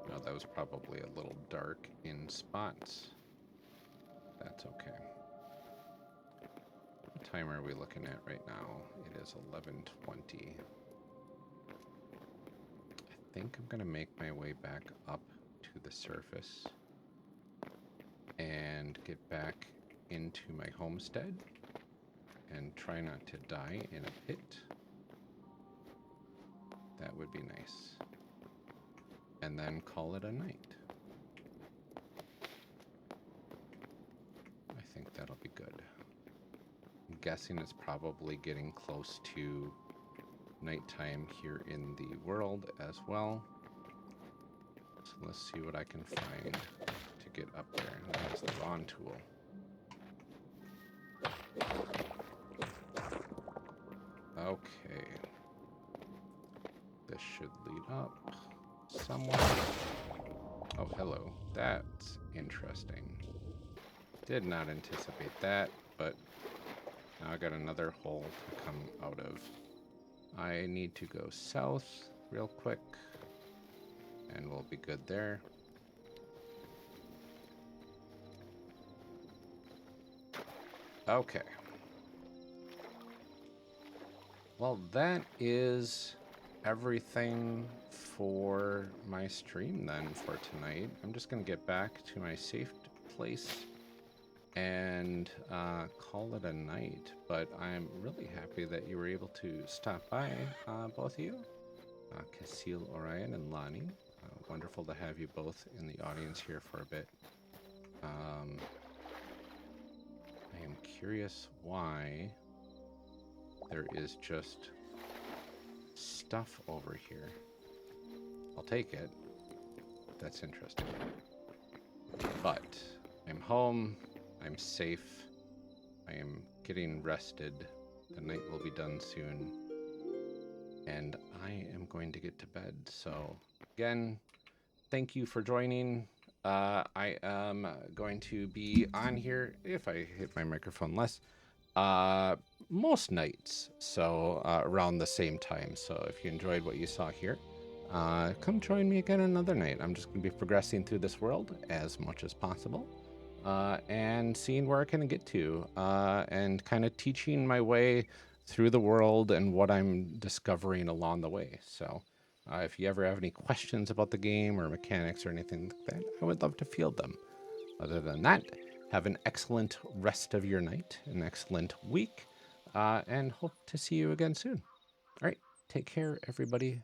Speaker 1: No, that was probably a little dark in spots. That's okay. What time are we looking at right now? It is 11:20. I think I'm gonna make my way back up to the surface and get back into my homestead and try not to die in a pit. That would be nice. And then call it a night. I think that'll be good. I'm guessing it's probably getting close to nighttime here in the world as well. So let's see what I can find to get up there. That's the Ron tool. Okay. This should lead up somewhere. Oh, hello. That's interesting. Did not anticipate that, but now I got another hole to come out of. I need to go south real quick, and we'll be good there. Okay. Well, that is everything for my stream then for tonight. I'm just going to get back to my safe place and call it a night. But I'm really happy that you were able to stop by, both of you. Casil, Orion, and Lonnie. Wonderful to have you both in the audience here for a bit. I am curious why there is just stuff over here. I'll take it. That's interesting. But I'm home. I'm safe. I am getting rested. The night will be done soon. And I am going to get to bed. So again, thank you for joining. I am going to be on here, if I hit my microphone less, most nights, so around the same time. So if you enjoyed what you saw here, come join me again another night. I'm just going to be progressing through this world as much as possible, and seeing where I can get to, and kind of teaching my way through the world and what I'm discovering along the way. So if you ever have any questions about the game or mechanics or anything like that, I would love to field them. Other than that, have an excellent rest of your night, an excellent week, and hope to see you again soon. All right, take care, everybody.